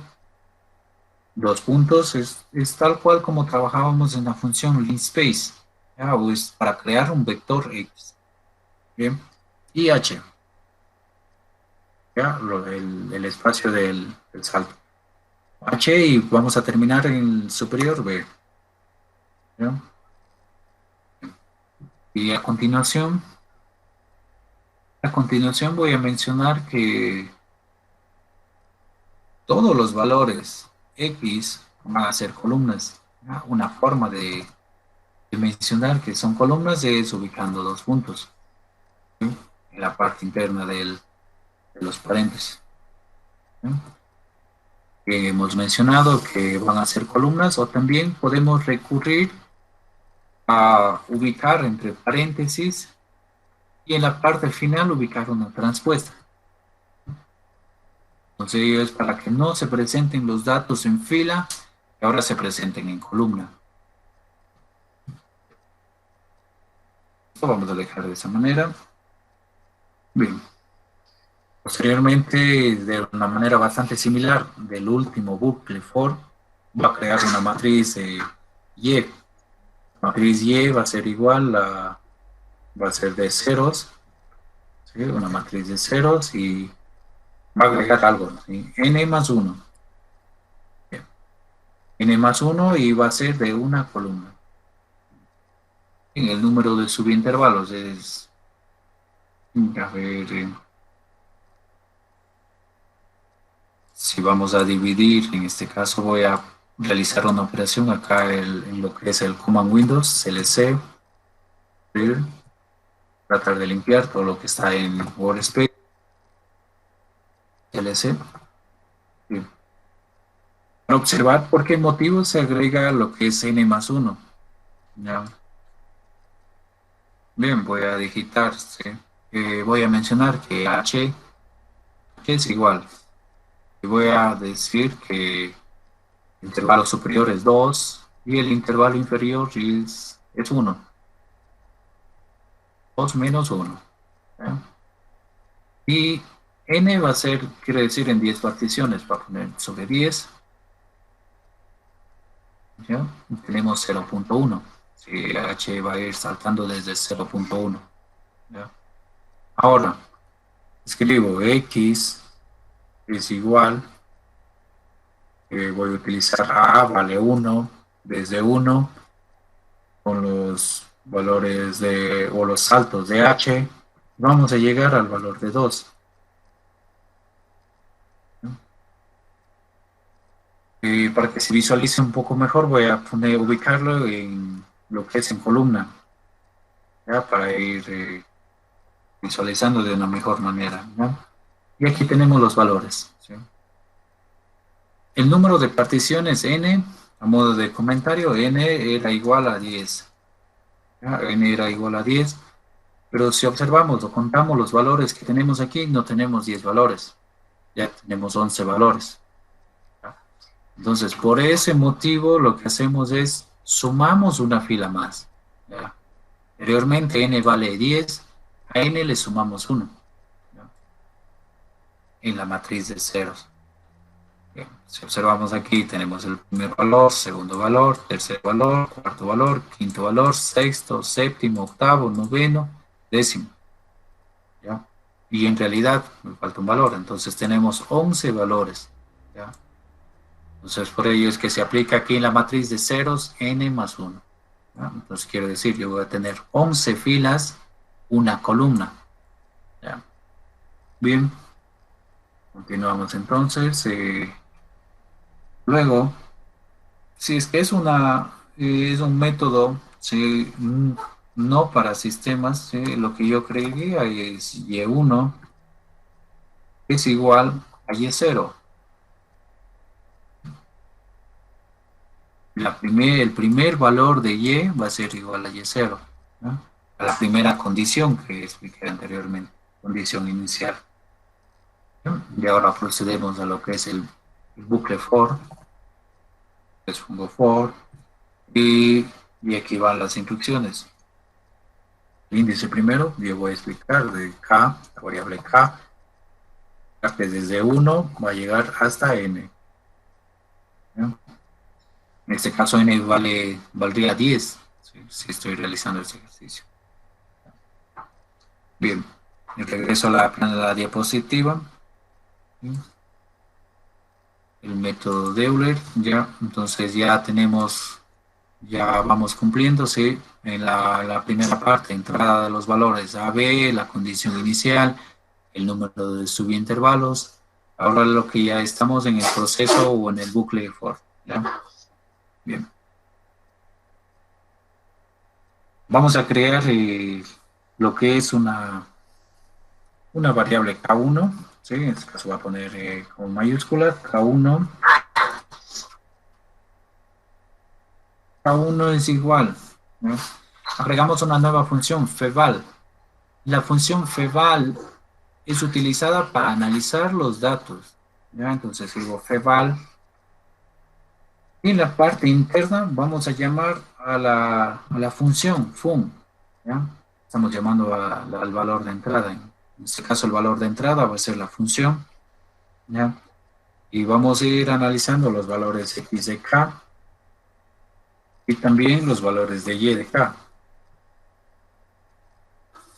Dos puntos, es tal cual como trabajábamos en la función linspace, ¿ya? O es para crear un vector X. Bien. Y H, ¿ya? El espacio del salto. H y vamos a terminar en el superior B. ¿Ya? Y a continuación voy a mencionar que todos los valores X van a ser columnas, ¿ya? Una forma de mencionar que son columnas es ubicando dos puntos, ¿sí? En la parte interna de los paréntesis, ¿sí? Que hemos mencionado que van a ser columnas o también podemos recurrir a ubicar entre paréntesis y en la parte final ubicar una transpuesta. Entonces es para que no se presenten los datos en fila, que ahora se presenten en columna. Esto vamos a dejar de esa manera. Bien. Posteriormente, de una manera bastante similar del último bucle for, va a crear una matriz Y. La matriz Y va a ser igual va a ser de ceros, ¿sí? Una matriz de ceros y va a agregar algo, ¿sí? N más 1. N más 1 y va a ser de una columna. En el número de subintervalos es, a ver, si vamos a dividir, en este caso voy a realizar una operación acá en lo que es el Command Windows, CLC, tratar de limpiar todo lo que está en Workspace, CLC. Bien. Para observar por qué motivo se agrega lo que es N más 1. ¿Ya? Bien, voy a digitar, ¿sí? Voy a mencionar que H es igual. Y voy a decir que el intervalo superior es 2 y el intervalo inferior es 1. 2 menos 1. ¿Ya? Y n va a ser, quiere decir en 10 particiones, va a poner sobre 10. ¿Ya? Y tenemos 0,1. Si h va a ir saltando desde 0,1. ¿Ya? Ahora, escribo x es igual, voy a utilizar a, vale 1, desde 1, con los valores o los saltos de h, vamos a llegar al valor de 2. Y para que se visualice un poco mejor, voy a ubicarlo en lo que es en columna, ¿ya? Para ir visualizando de una mejor manera, ¿ya? Y aquí tenemos los valores, ¿sí? El número de particiones n, a modo de comentario, n era igual a 10. ¿Ya? N era igual a 10, pero si observamos o contamos los valores que tenemos aquí, no tenemos 10 valores, ya tenemos 11 valores. ¿Ya? Entonces, por ese motivo, lo que hacemos es sumamos una fila más. ¿Ya? Anteriormente n vale 10, a n le sumamos 1, ¿ya? En la matriz de ceros. Bien, si observamos aquí, tenemos el primer valor, segundo valor, tercer valor, cuarto valor, quinto valor, sexto, séptimo, octavo, noveno, décimo. ¿Ya? Y en realidad me falta un valor, entonces tenemos 11 valores. ¿Ya? Entonces por ello es que se aplica aquí en la matriz de ceros n más 1. ¿Ya? Entonces quiere decir, yo voy a tener 11 filas, una columna. ¿Ya? Bien, continuamos entonces. Luego, si es que es un método, ¿sí? No para sistemas, ¿sí? Lo que yo creería es y1 es igual a y0. El primer valor de y va a ser igual a y0, ¿no? a la primera condición que expliqué anteriormente, condición inicial. Y ahora procedemos a lo que es el bucle for, es fungo for, y aquí van las instrucciones. El índice primero, yo voy a explicar de k, la variable k, que desde 1 va a llegar hasta n. ¿No? En este caso n valdría 10, ¿sí? Si estoy realizando este ejercicio. Bien, regreso a la diapositiva. ¿Sí? El método de Euler, ya, entonces ya tenemos, ya vamos cumpliendo, ¿sí? En la primera parte, entrada de los valores A, B, la condición inicial, el número de subintervalos. Ahora lo que ya estamos en el proceso o en el bucle for, ¿ya? Bien. Vamos a crear lo que es una variable K1, ¿sí? En este caso voy a poner con mayúscula K1. K1 es igual, ¿no? Agregamos una nueva función, feval. La función feval es utilizada para analizar los datos, ¿ya? Entonces digo feval. Y en la parte interna vamos a llamar a la función fun, ¿ya? Estamos llamando al valor de entrada. En este caso el valor de entrada va a ser la función, ¿ya? Y vamos a ir analizando los valores x de k y también los valores de y de k.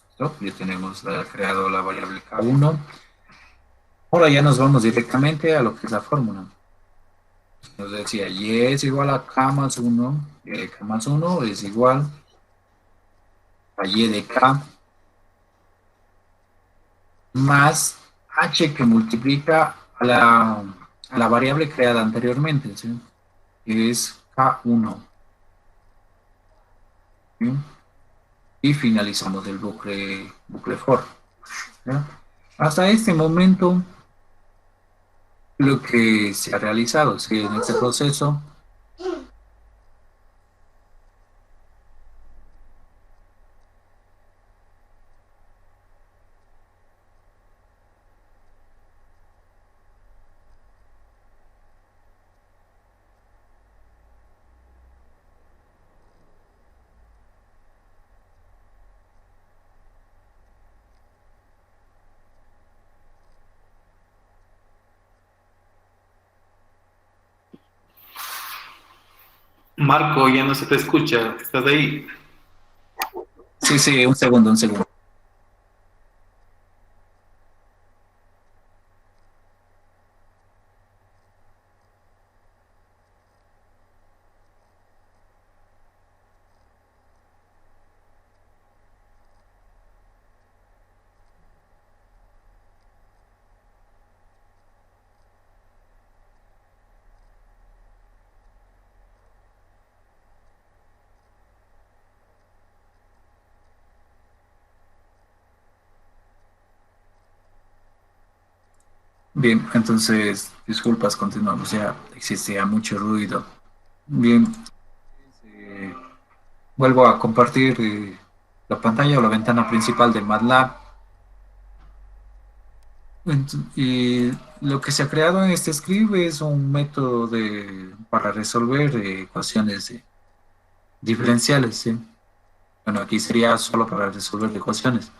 ¿Listo? Ya tenemos creado la variable k1. Ahora ya nos vamos directamente a lo que es la fórmula. Nos decía y es igual a k más 1, y de k más 1 es igual a y de k más h que multiplica a la variable creada anteriormente, ¿sí? Que es k1. ¿Sí? Y finalizamos el bucle for. ¿Ya? Hasta este momento, lo que se ha realizado, ¿sí? En este proceso, Marco, ya no se te escucha. ¿Estás ahí? sí, sí, un segundo, un segundo. Bien, entonces, disculpas, continuamos. Ya existía mucho ruido. Bien, eh, vuelvo a compartir la pantalla o la ventana principal de MATLAB. Y lo que se ha creado en este script es un método para resolver ecuaciones diferenciales, ¿sí? Bueno, aquí sería solo para resolver ecuaciones.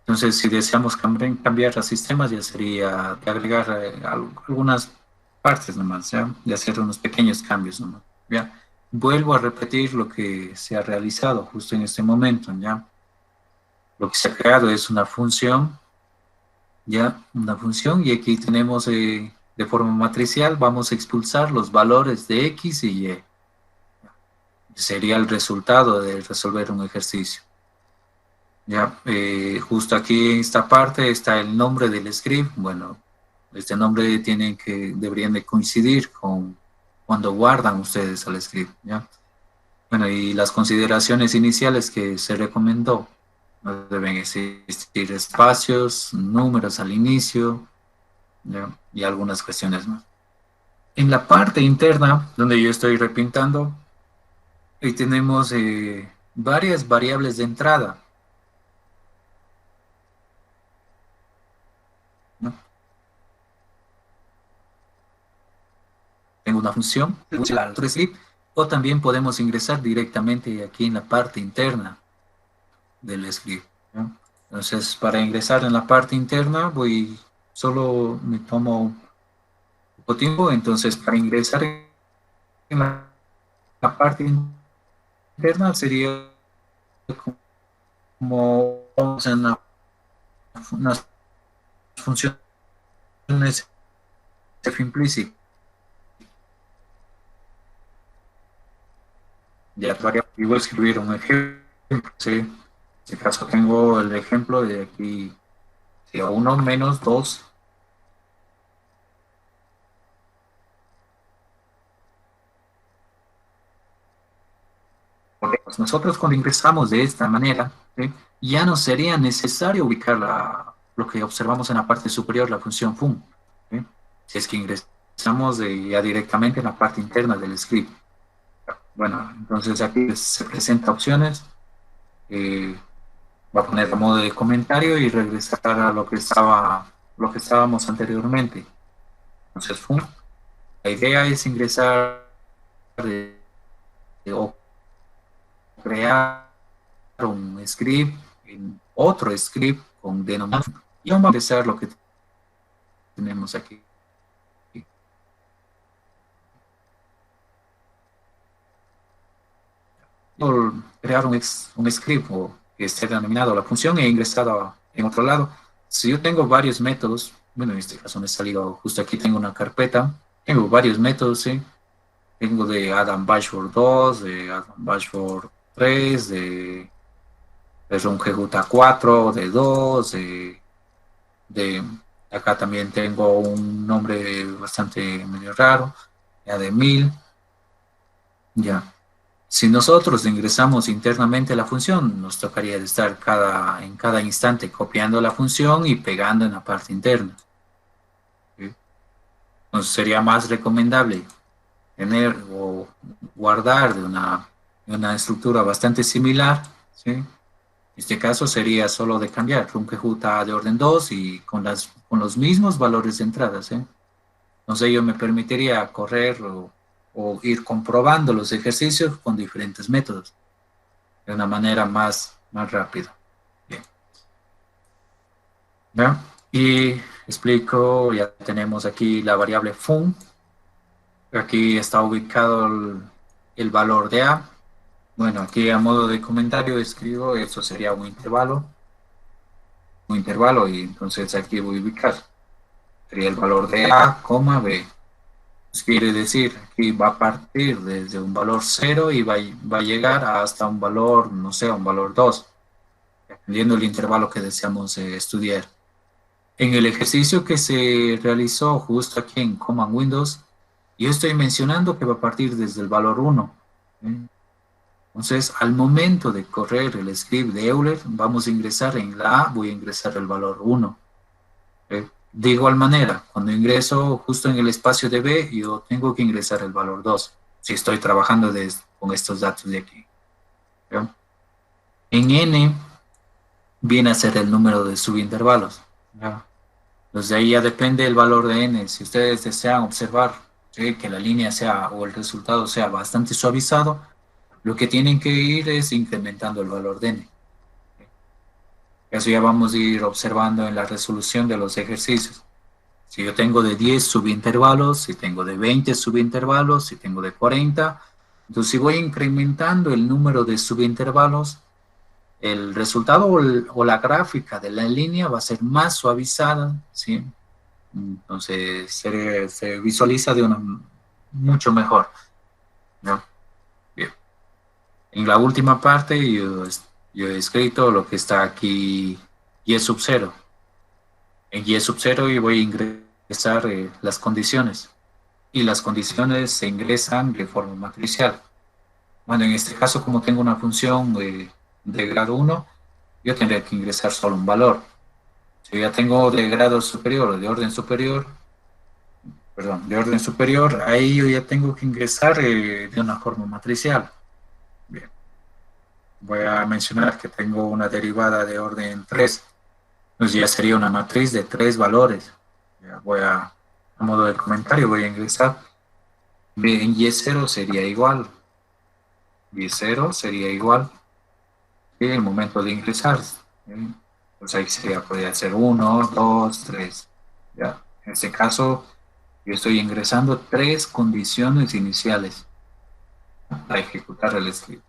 Entonces, si deseamos cambiar los sistemas, ya sería de agregar algunas partes nomás, ¿ya? De hacer unos pequeños cambios nomás, ¿ya? Vuelvo a repetir lo que se ha realizado justo en este momento, ¿ya? Lo que se ha creado es una función, ¿ya? Una función, y aquí tenemos de forma matricial, vamos a expulsar los valores de x y y. Sería el resultado de resolver un ejercicio. Ya, justo aquí en esta parte está el nombre del script. Bueno, este nombre deberían de coincidir con cuando guardan ustedes al script, ¿ya? Bueno, y las consideraciones iniciales que se recomendó. No deben existir espacios, números al inicio, ¿ya? Y algunas cuestiones más. En la parte interna, donde yo estoy repintando, ahí tenemos varias variables de entrada, ¿no? Tengo una función, la script, o también podemos ingresar directamente aquí en la parte interna del script, ¿no? Entonces, para ingresar en la parte interna, solo me tomo un poco tiempo. Entonces, para ingresar en la parte interna sería como en unas funciones implícitas. Ya y voy a escribir un ejemplo, ¿sí? En este caso tengo el ejemplo de aquí, si 1 menos 2. Nosotros cuando ingresamos de esta manera, ¿sí? Ya no sería necesario ubicar lo que observamos en la parte superior, la función fun, ¿sí? Si es que ingresamos ya directamente en la parte interna del script. Bueno, entonces aquí se presentan opciones. Va a poner a modo de comentario y regresar a lo que estábamos anteriormente. Entonces, la idea es ingresar o crear un script en otro script con denominación. Y vamos a ingresar lo que tenemos aquí. Por crear un script o que esté denominado la función e ingresado en otro lado. Si yo tengo varios métodos, bueno, en este caso me he salido, justo aquí tengo una carpeta, tengo varios métodos, ¿sí? Tengo de Adam Bashford 2, de Adam Bashford 3, de Rungejuta 4, de 2, de acá también tengo un nombre bastante medio raro, ya de 1000, ya. Si nosotros ingresamos internamente la función, nos tocaría estar en cada instante copiando la función y pegando en la parte interna, ¿sí? Entonces sería más recomendable tener o guardar de una estructura bastante similar, ¿sí? En este caso sería solo de cambiar rungejuta de orden 2 y con los mismos valores de entrada, ¿sí? Entonces ello me permitiría correr o ir comprobando los ejercicios con diferentes métodos de una manera más rápida. Bien. ¿Ya? Y explico, ya tenemos aquí la variable fun. Aquí está ubicado el valor de A. Bueno, aquí a modo de comentario escribo, esto sería un intervalo, y entonces aquí voy a ubicar. Sería el valor de A, B. Pues quiere decir, aquí va a partir desde un valor 0 y va a llegar hasta un valor, no sé, un valor 2, dependiendo del intervalo que deseamos estudiar. En el ejercicio que se realizó justo aquí en Command Windows, yo estoy mencionando que va a partir desde el valor 1. Entonces, al momento de correr el script de Euler, vamos a ingresar en la A, voy a ingresar el valor 1. De igual manera, cuando ingreso justo en el espacio de B, yo tengo que ingresar el valor 2, si estoy trabajando con estos datos de aquí. ¿Sí? En N viene a ser el número de subintervalos. Entonces, de ahí ya depende el valor de N. Si ustedes desean observar, ¿sí?, que la línea sea o el resultado sea bastante suavizado, lo que tienen que ir es incrementando el valor de N. Eso ya vamos a ir observando en la resolución de los ejercicios. Si yo tengo de 10 subintervalos, si tengo de 20 subintervalos, si tengo de 40, entonces si voy incrementando el número de subintervalos, el resultado o la gráfica de la línea va a ser más suavizada, ¿sí? Entonces se visualiza de una mucho mejor, ¿no? Bien. En la última parte yo he escrito lo que está aquí, y sub 0. En y sub 0 y voy a ingresar las condiciones. Y las condiciones se ingresan de forma matricial. Bueno, en este caso, como tengo una función de grado 1, yo tendría que ingresar solo un valor. Si ya tengo de grado superior o de orden superior, perdón, de orden superior, ahí yo ya tengo que ingresar de una forma matricial. Bien. voy a mencionar que tengo una derivada de orden 3, pues ya sería una matriz de 3 valores. Ya a modo de comentario, voy a ingresar. B en Y0 sería igual. Y0 sería igual. Y el momento de ingresar. Pues ahí sería, podría ser 1, 2, 3. Ya. En este caso, yo estoy ingresando 3 condiciones iniciales para ejecutar el script.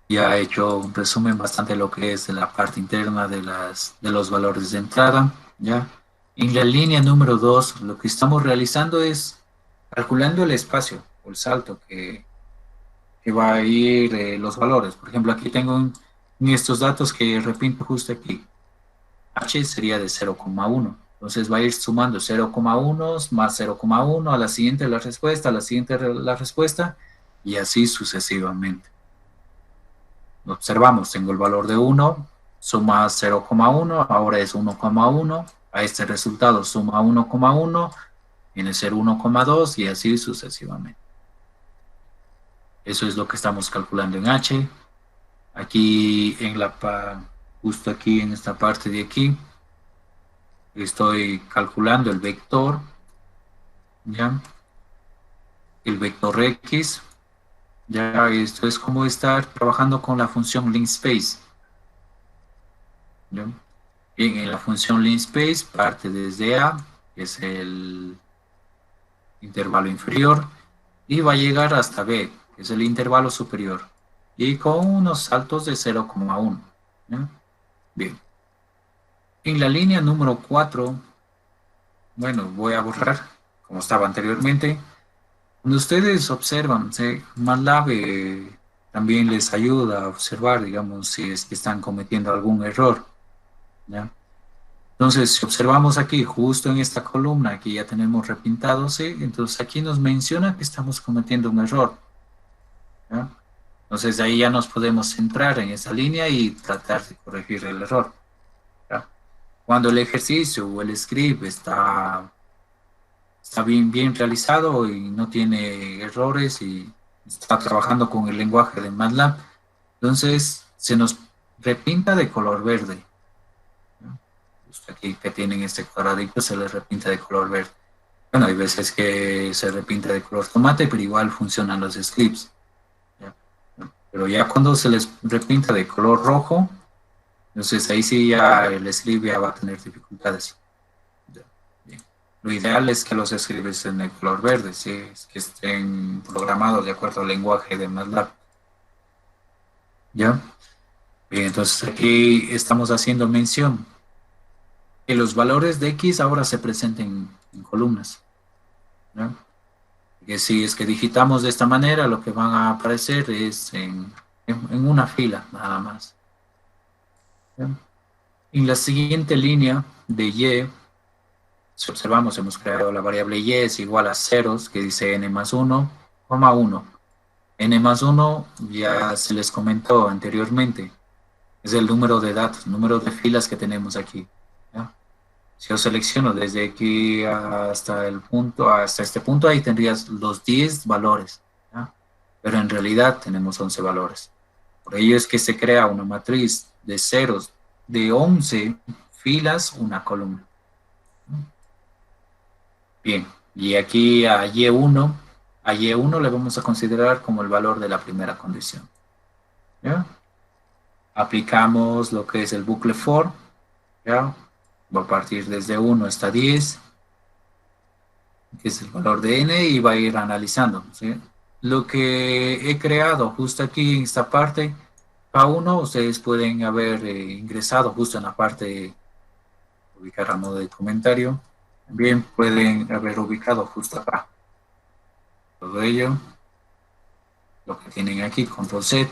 Ya he hecho un resumen bastante lo que es de la parte interna de los valores de entrada. ¿Ya? En la línea número 2, lo que estamos realizando es calculando el espacio o el salto que va a ir los valores. Por ejemplo, aquí tengo en estos datos que repito justo aquí. H sería de 0,1. Entonces va a ir sumando 0,1 más 0,1 a la siguiente la respuesta, a la siguiente la respuesta y así sucesivamente. Observamos, tengo el valor de 1, suma 0,1, ahora es 1,1, a este resultado suma 1,1, viene a ser 1,2 y así sucesivamente. Eso es lo que estamos calculando en H. Aquí justo aquí en esta parte de aquí, estoy calculando el vector, ¿ya? El vector X, ya esto es como estar trabajando con la función linspace, ¿ya? Bien, en la función linspace parte desde A, que es el intervalo inferior, y va a llegar hasta B, que es el intervalo superior, y con unos saltos de 0,1. Bien. En la línea número 4, bueno, voy a borrar, como estaba anteriormente. Cuando ustedes observan, ¿sí? MATLAB también les ayuda a observar, digamos, si es que están cometiendo algún error, ¿ya? Entonces, si observamos aquí, justo en esta columna que ya tenemos repintado, ¿sí? Entonces aquí nos menciona que estamos cometiendo un error, ¿ya? Entonces de ahí ya nos podemos centrar en esa línea y tratar de corregir el error, ¿ya? Cuando el ejercicio o el script está bien realizado y no tiene errores y está trabajando con el lenguaje de MATLAB, entonces se nos repinta de color verde. Justo aquí que tienen este cuadradito se les repinta de color verde. Bueno, hay veces que se repinta de color tomate, pero igual funcionan los scripts. ¿Ya? Pero ya cuando se les repinta de color rojo, entonces ahí sí ya el script ya va a tener dificultades. Bien. Lo ideal es que los scripts estén de color verde, ¿sí? Es que estén programados de acuerdo al lenguaje de MATLAB. ¿Ya? Bien, entonces aquí estamos haciendo mención que los valores de X ahora se presenten en columnas. ¿Ya? Que si es que digitamos de esta manera, lo que van a aparecer es en una fila, nada más. ¿Ya? En la siguiente línea de Y, si observamos, hemos creado la variable Y es igual a ceros, que dice n más 1, 1. N más 1 ya se les comentó anteriormente, es el número de datos, número de filas que tenemos aquí. ¿Ya? Si yo selecciono desde aquí hasta este punto, ahí tendrías los 10 valores, ¿ya? Pero en realidad tenemos 11 valores. Por ello es que se crea una matriz de ceros de 11 filas, una columna. Bien, y aquí a Y1 le vamos a considerar como el valor de la primera condición. ¿Ya? Aplicamos lo que es el bucle for, ¿ya? Va a partir desde 1 hasta 10, que es el valor de n, y va a ir analizando, ¿sí? Lo que he creado justo aquí en esta parte, K1, ustedes pueden haber ingresado justo en la parte, ubicar a modo de comentario, también pueden haber ubicado justo acá. Todo ello, lo que tienen aquí, control Z,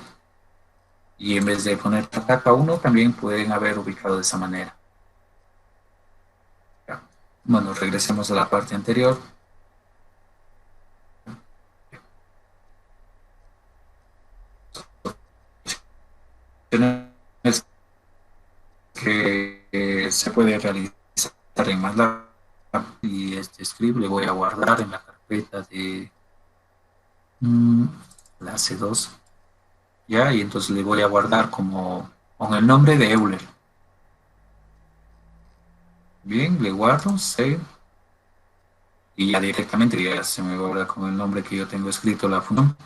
y en vez de poner acá K1, también pueden haber ubicado de esa manera. Ya. Bueno, regresemos a la parte anterior. Que se puede realizar en MATLAB, y este script le voy a guardar en la carpeta de la C2, ya, y entonces le voy a guardar como con el nombre de Euler. Bien, le guardo, save, y ya directamente ya se me guarda con el nombre que yo tengo escrito la función.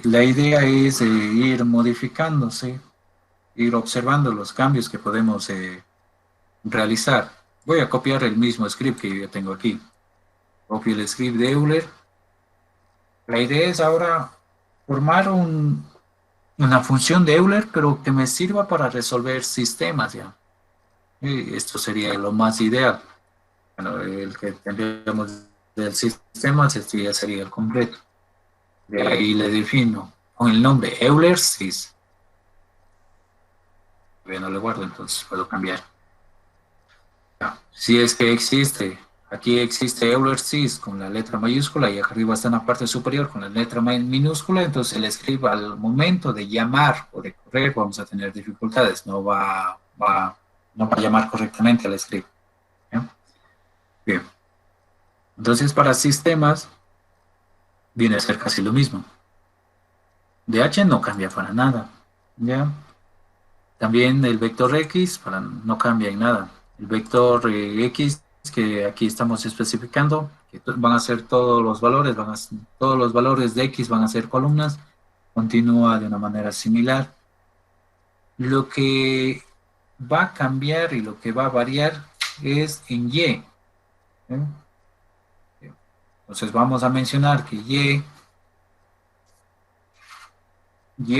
La idea es ir modificándose, ir observando los cambios que podemos realizar. Voy a copiar el mismo script que yo tengo aquí. Copio el script de Euler. La idea es ahora formar una función de Euler, pero que me sirva para resolver sistemas ya. Y esto sería lo más ideal. Bueno, el que tendríamos del sistema, este ya sería el completo. De ahí le defino con el nombre Euler Sys. Todavía no le guardo, entonces puedo cambiar. Ya. Si es que existe, aquí existe Euler Sys con la letra mayúscula y acá arriba está en la parte superior con la letra minúscula, entonces el script al momento de llamar o de correr vamos a tener dificultades, no va a llamar correctamente al script. ¿Ya? Bien. Entonces para sistemas viene a ser casi lo mismo. DH no cambia para nada. ¿Ya? También el vector X no cambia en nada. El vector X que aquí estamos especificando, que van a ser todos los valores, todos los valores de X van a ser columnas, continúa de una manera similar. Lo que va a cambiar y lo que va a variar es en Y. ¿Eh? Entonces vamos a mencionar que Y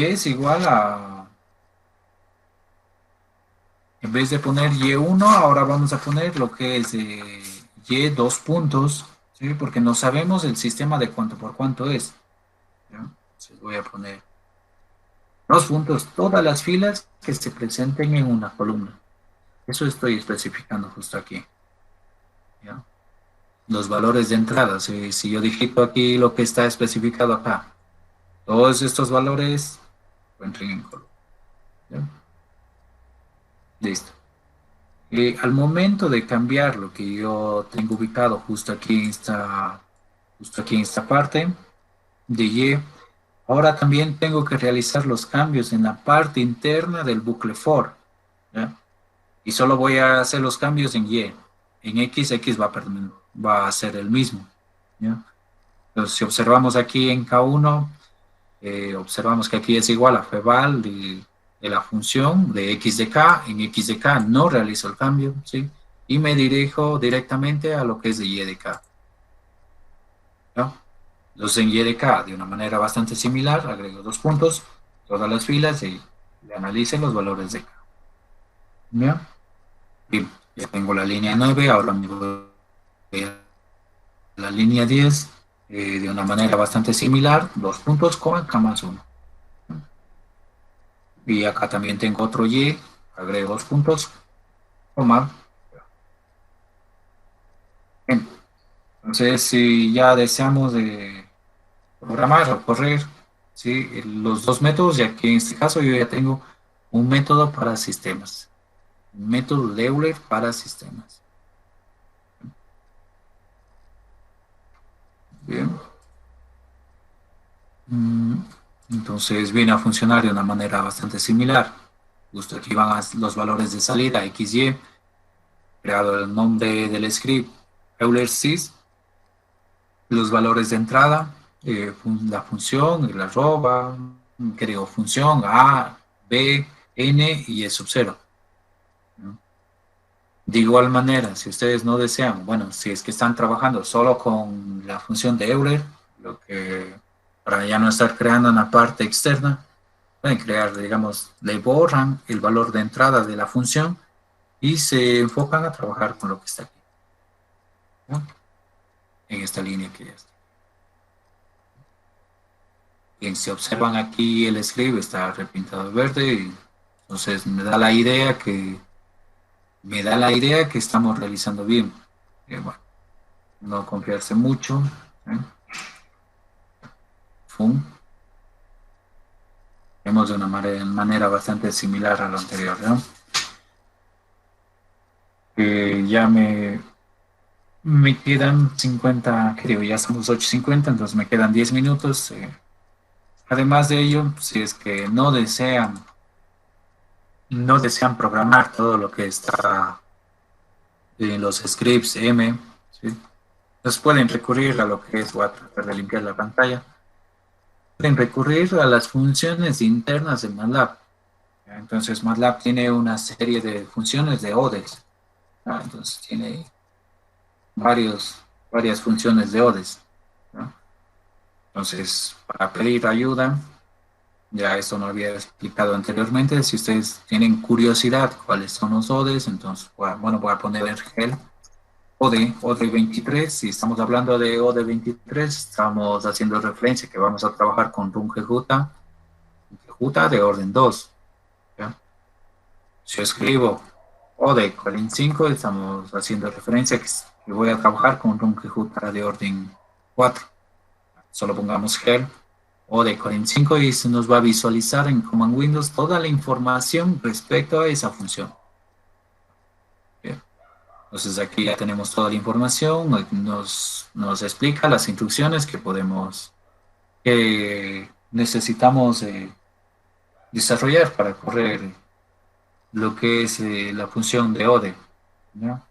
es igual a, en vez de poner Y1, ahora vamos a poner lo que es Y dos puntos, ¿sí? Porque no sabemos el sistema de cuánto por cuánto es. ¿Ya? Entonces voy a poner dos puntos, todas las filas que se presenten en una columna. Eso estoy especificando justo aquí. ¿Ya? Los valores de entrada, si yo digito aquí lo que está especificado acá, todos estos valores entren en columna. ¿Ya? Listo. Al momento de cambiar lo que yo tengo ubicado justo aquí en esta parte de Y, ahora también tengo que realizar los cambios en la parte interna del bucle for. ¿Ya? Y solo voy a hacer los cambios en Y. En X va a ser el mismo. ¿Ya? Entonces, si observamos aquí en K1, observamos que aquí es igual a feval de la función de x de k. En x de k no realizo el cambio, ¿sí? Y me dirijo directamente a lo que es de y de k. ¿No? Entonces en y de k, de una manera bastante similar, agrego dos puntos, todas las filas y le analice los valores de k. ¿Ya? Bien, ya tengo la línea 9, ahora me voy a la línea 10, de una manera bastante similar, dos puntos con k más 1. Y acá también tengo otro y, agrego dos puntos, coma. Bien, entonces si ya deseamos programar o correr, ¿sí? Los dos métodos, ya que en este caso yo ya tengo un método para sistemas, un método de Euler para sistemas. Bien. Entonces viene a funcionar de una manera bastante similar. Justo aquí van los valores de salida, x, y, creado el nombre del script Euler sys, los valores de entrada, la función, el arroba, creo función a, b, n y e sub 0. ¿No? De igual manera, si ustedes no desean, bueno, si es que están trabajando solo con la función de Euler, lo que para ya no estar creando una parte externa, pueden crear, digamos, le borran el valor de entrada de la función y se enfocan a trabajar con lo que está aquí, ¿no? En esta línea que ya está. Bien, si observan aquí el script está repintado de verde, y entonces me da la idea que estamos realizando bien. Bueno, no confiarse mucho. ¿Eh? Vemos de una manera bastante similar a lo anterior, ¿no? Ya Me quedan 50, creo, ya somos 8:50, entonces me quedan 10 minutos. Además de ello, si es que no desean programar todo lo que está en los scripts M, ¿sí? Entonces pueden recurrir a lo que es, voy a tratar de limpiar la pantalla, pueden recurrir a las funciones internas de MATLAB. ¿Ya? Entonces MATLAB tiene una serie de funciones de ODES. ¿Ya? Entonces tiene varias funciones de ODES. ¿Ya? Entonces, para pedir ayuda, ya esto no había explicado anteriormente. Si ustedes tienen curiosidad cuáles son los ODEs, entonces, bueno, voy a poner el gel ODE 23. Si estamos hablando de ODE 23, estamos haciendo referencia que vamos a trabajar con Runge Juta de orden 2. ¿Ya? Si yo escribo ODE 45, estamos haciendo referencia que voy a trabajar con Runge Juta de orden 4. Solo pongamos gel o de 45 y se nos va a visualizar en Command Windows toda la información respecto a esa función. Bien. Entonces aquí ya tenemos toda la información, nos explica las instrucciones que necesitamos desarrollar para correr lo que es la función de ODE. ¿No?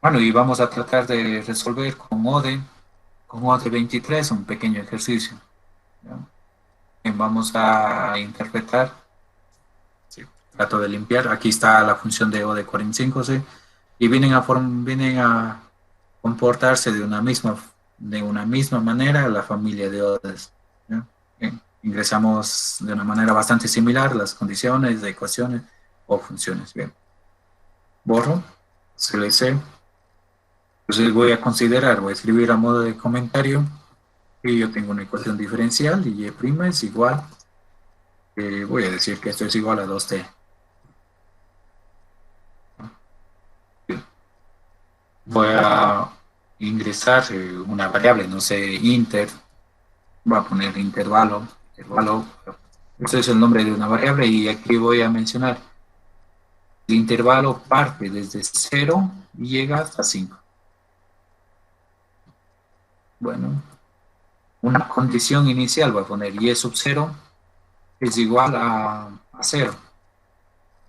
Bueno, y vamos a tratar de resolver con ODE 23 un pequeño ejercicio. ¿No? Vamos a interpretar. Sí. Trato de limpiar. Aquí está la función de O de 45, ¿sí? Y vienen a comportarse de una misma manera la familia de odes. ¿Ya? Bien. Ingresamos de una manera bastante similar las condiciones de ecuaciones o funciones. Bien. Borro, CLC. Entonces voy a escribir a modo de comentario que yo tengo una ecuación diferencial y y' es igual, voy a decir que esto es igual a 2t. Voy a ingresar una variable, no sé, voy a poner intervalo, este es el nombre de una variable y aquí voy a mencionar el intervalo parte desde 0 y llega hasta 5. Bueno, una condición inicial voy a poner y sub 0 es igual a 0.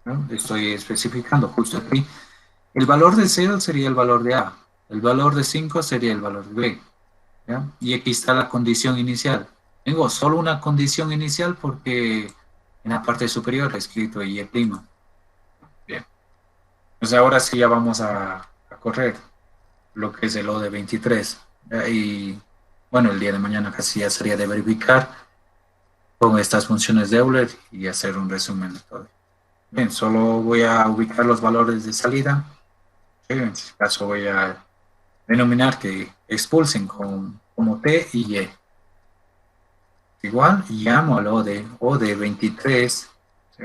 ¿No? Estoy especificando justo aquí. El valor de 0 sería el valor de A, el valor de 5 sería el valor de B. ¿Ya? Y aquí está la condición inicial. Tengo solo una condición inicial porque en la parte superior he escrito y'. Bien. Pues ahora sí ya vamos a correr lo que es el ODE 23. Y bueno, el día de mañana casi ya sería de verificar con estas funciones de Euler y hacer un resumen de todo. Bien, solo voy a ubicar los valores de salida. En este caso voy a denominar que expulsen como T y Y. Igual llamo al O de 23, ¿sí?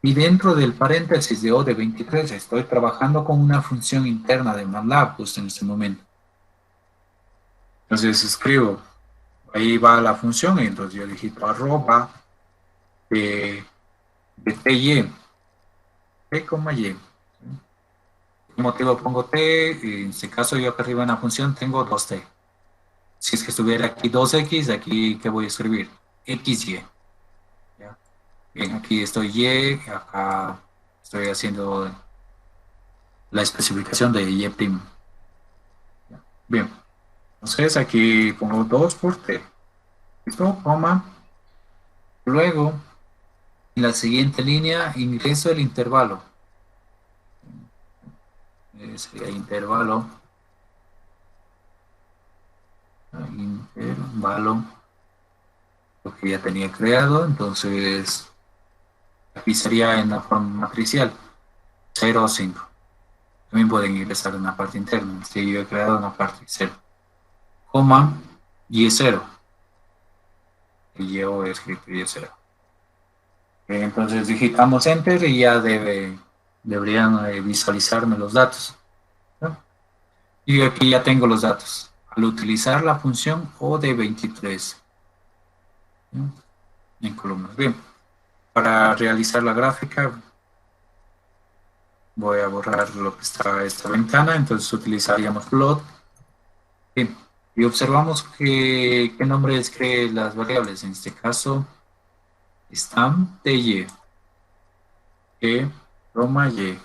Y dentro del paréntesis de O de 23 estoy trabajando con una función interna de MATLAB justo en este momento. Entonces escribo, ahí va la función, y entonces yo digito arroba de TY, T, Y. Como motivo pongo T, en este caso yo acá arriba en la función tengo 2T. Si es que estuviera aquí 2X, aquí ¿qué voy a escribir? XY. ¿Ya? Bien, aquí estoy Y, acá estoy haciendo la especificación de Y'. Bien, entonces aquí pongo 2 por T. ¿Listo? Coma. Luego, en la siguiente línea, ingreso el intervalo. Sería intervalo, lo que ya tenía creado. Entonces, aquí sería en la forma matricial, 0 o 5. También pueden ingresar en la parte interna. Si yo he creado una parte 0, coma, y es 0. Y yo he escrito y es 0. Entonces digitamos Enter y ya deberían visualizarme los datos. ¿No? Y aquí ya tengo los datos. Al utilizar la función O de 23, ¿no? En columnas. Bien, para realizar la gráfica, Voy a borrar lo que está esta ventana, entonces utilizaríamos plot. Bien, y observamos qué nombres cree las variables. En este caso, stam ty, e, roma y.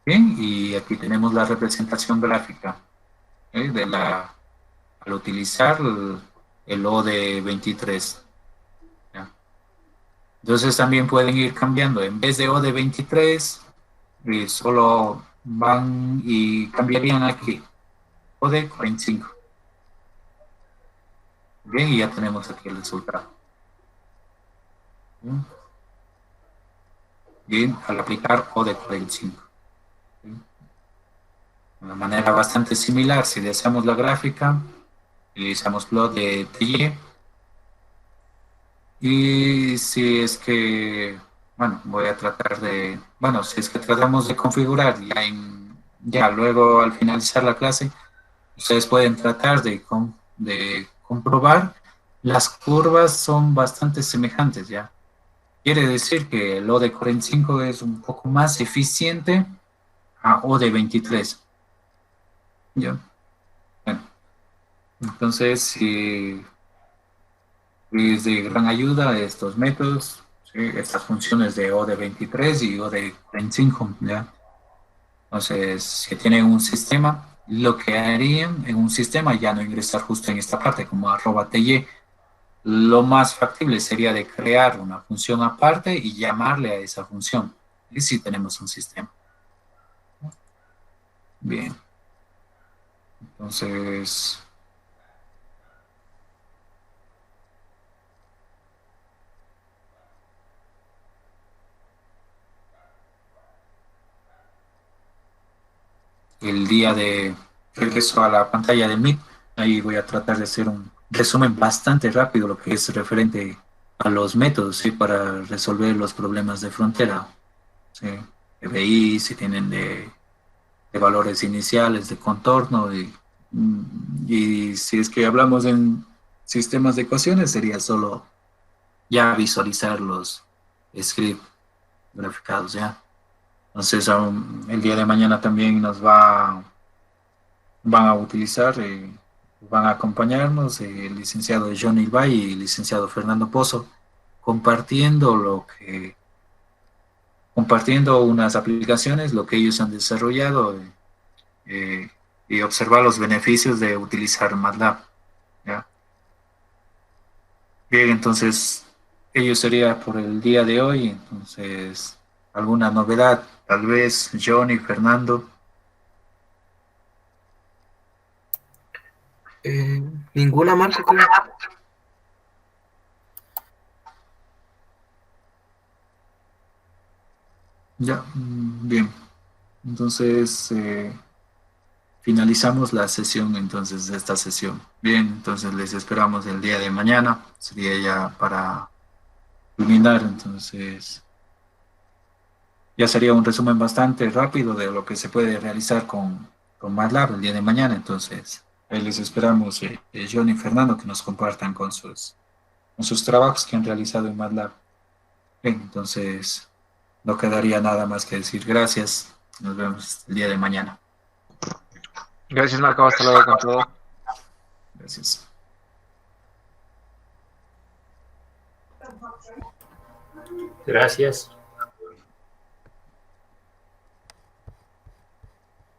Bien, y aquí tenemos la representación gráfica al utilizar el O de 23. ¿Ya? Entonces también pueden ir cambiando. En vez de O de 23, solo van y cambiarían aquí. O de 45. Bien, y ya tenemos aquí el resultado. Bien, bien, al aplicar O de 45. Bien. De una manera bastante similar, si deseamos la gráfica, utilizamos plot de TY. Y si es que, bueno, voy a tratar de, bueno, si es que tratamos de configurar ya luego al finalizar la clase, ustedes pueden tratar de comprobar. Las curvas son bastante semejantes, ¿ya? Quiere decir que el O de 45 es un poco más eficiente a O de 23, ¿ya? Bueno, entonces, si es de gran ayuda estos métodos, ¿sí? Estas funciones de O de 23 y O de 45, ¿ya? Entonces, si tienen un sistema, lo que harían en un sistema, ya no ingresar justo en esta parte como arroba ty, lo más factible sería de crear una función aparte y llamarle a esa función. Y si tenemos un sistema. Bien, entonces, el día de regreso a la pantalla de Meet, ahí voy a tratar de hacer un resumen bastante rápido, lo que es referente a los métodos, ¿sí? Para resolver los problemas de frontera, ¿sí? EBI, si tienen de valores iniciales, de contorno, y si es que hablamos en sistemas de ecuaciones, sería solo ya visualizar los scripts graficados, ¿ya? Entonces, el día de mañana también van a utilizar, van a acompañarnos el licenciado Johnny Bay y el licenciado Fernando Pozo, compartiendo compartiendo unas aplicaciones, lo que ellos han desarrollado, eh, y observar los beneficios de utilizar MATLAB, ¿ya? Bien, entonces, ello sería por el día de hoy. Entonces, alguna novedad, tal vez Johnny, Fernando. Ninguna, Marco, creo. Ya, bien. Entonces, finalizamos la sesión entonces de esta sesión. Bien, entonces les esperamos el día de mañana. Sería ya para culminar, entonces ya sería un resumen bastante rápido de lo que se puede realizar con MATLAB el día de mañana. Entonces, ahí les esperamos, John y Fernando, que nos compartan con sus trabajos que han realizado en MATLAB. Bien, entonces no quedaría nada más que decir gracias. Nos vemos el día de mañana. Gracias, Marco. Hasta luego con todo. Gracias. Gracias.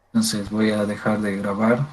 Entonces voy a dejar de grabar.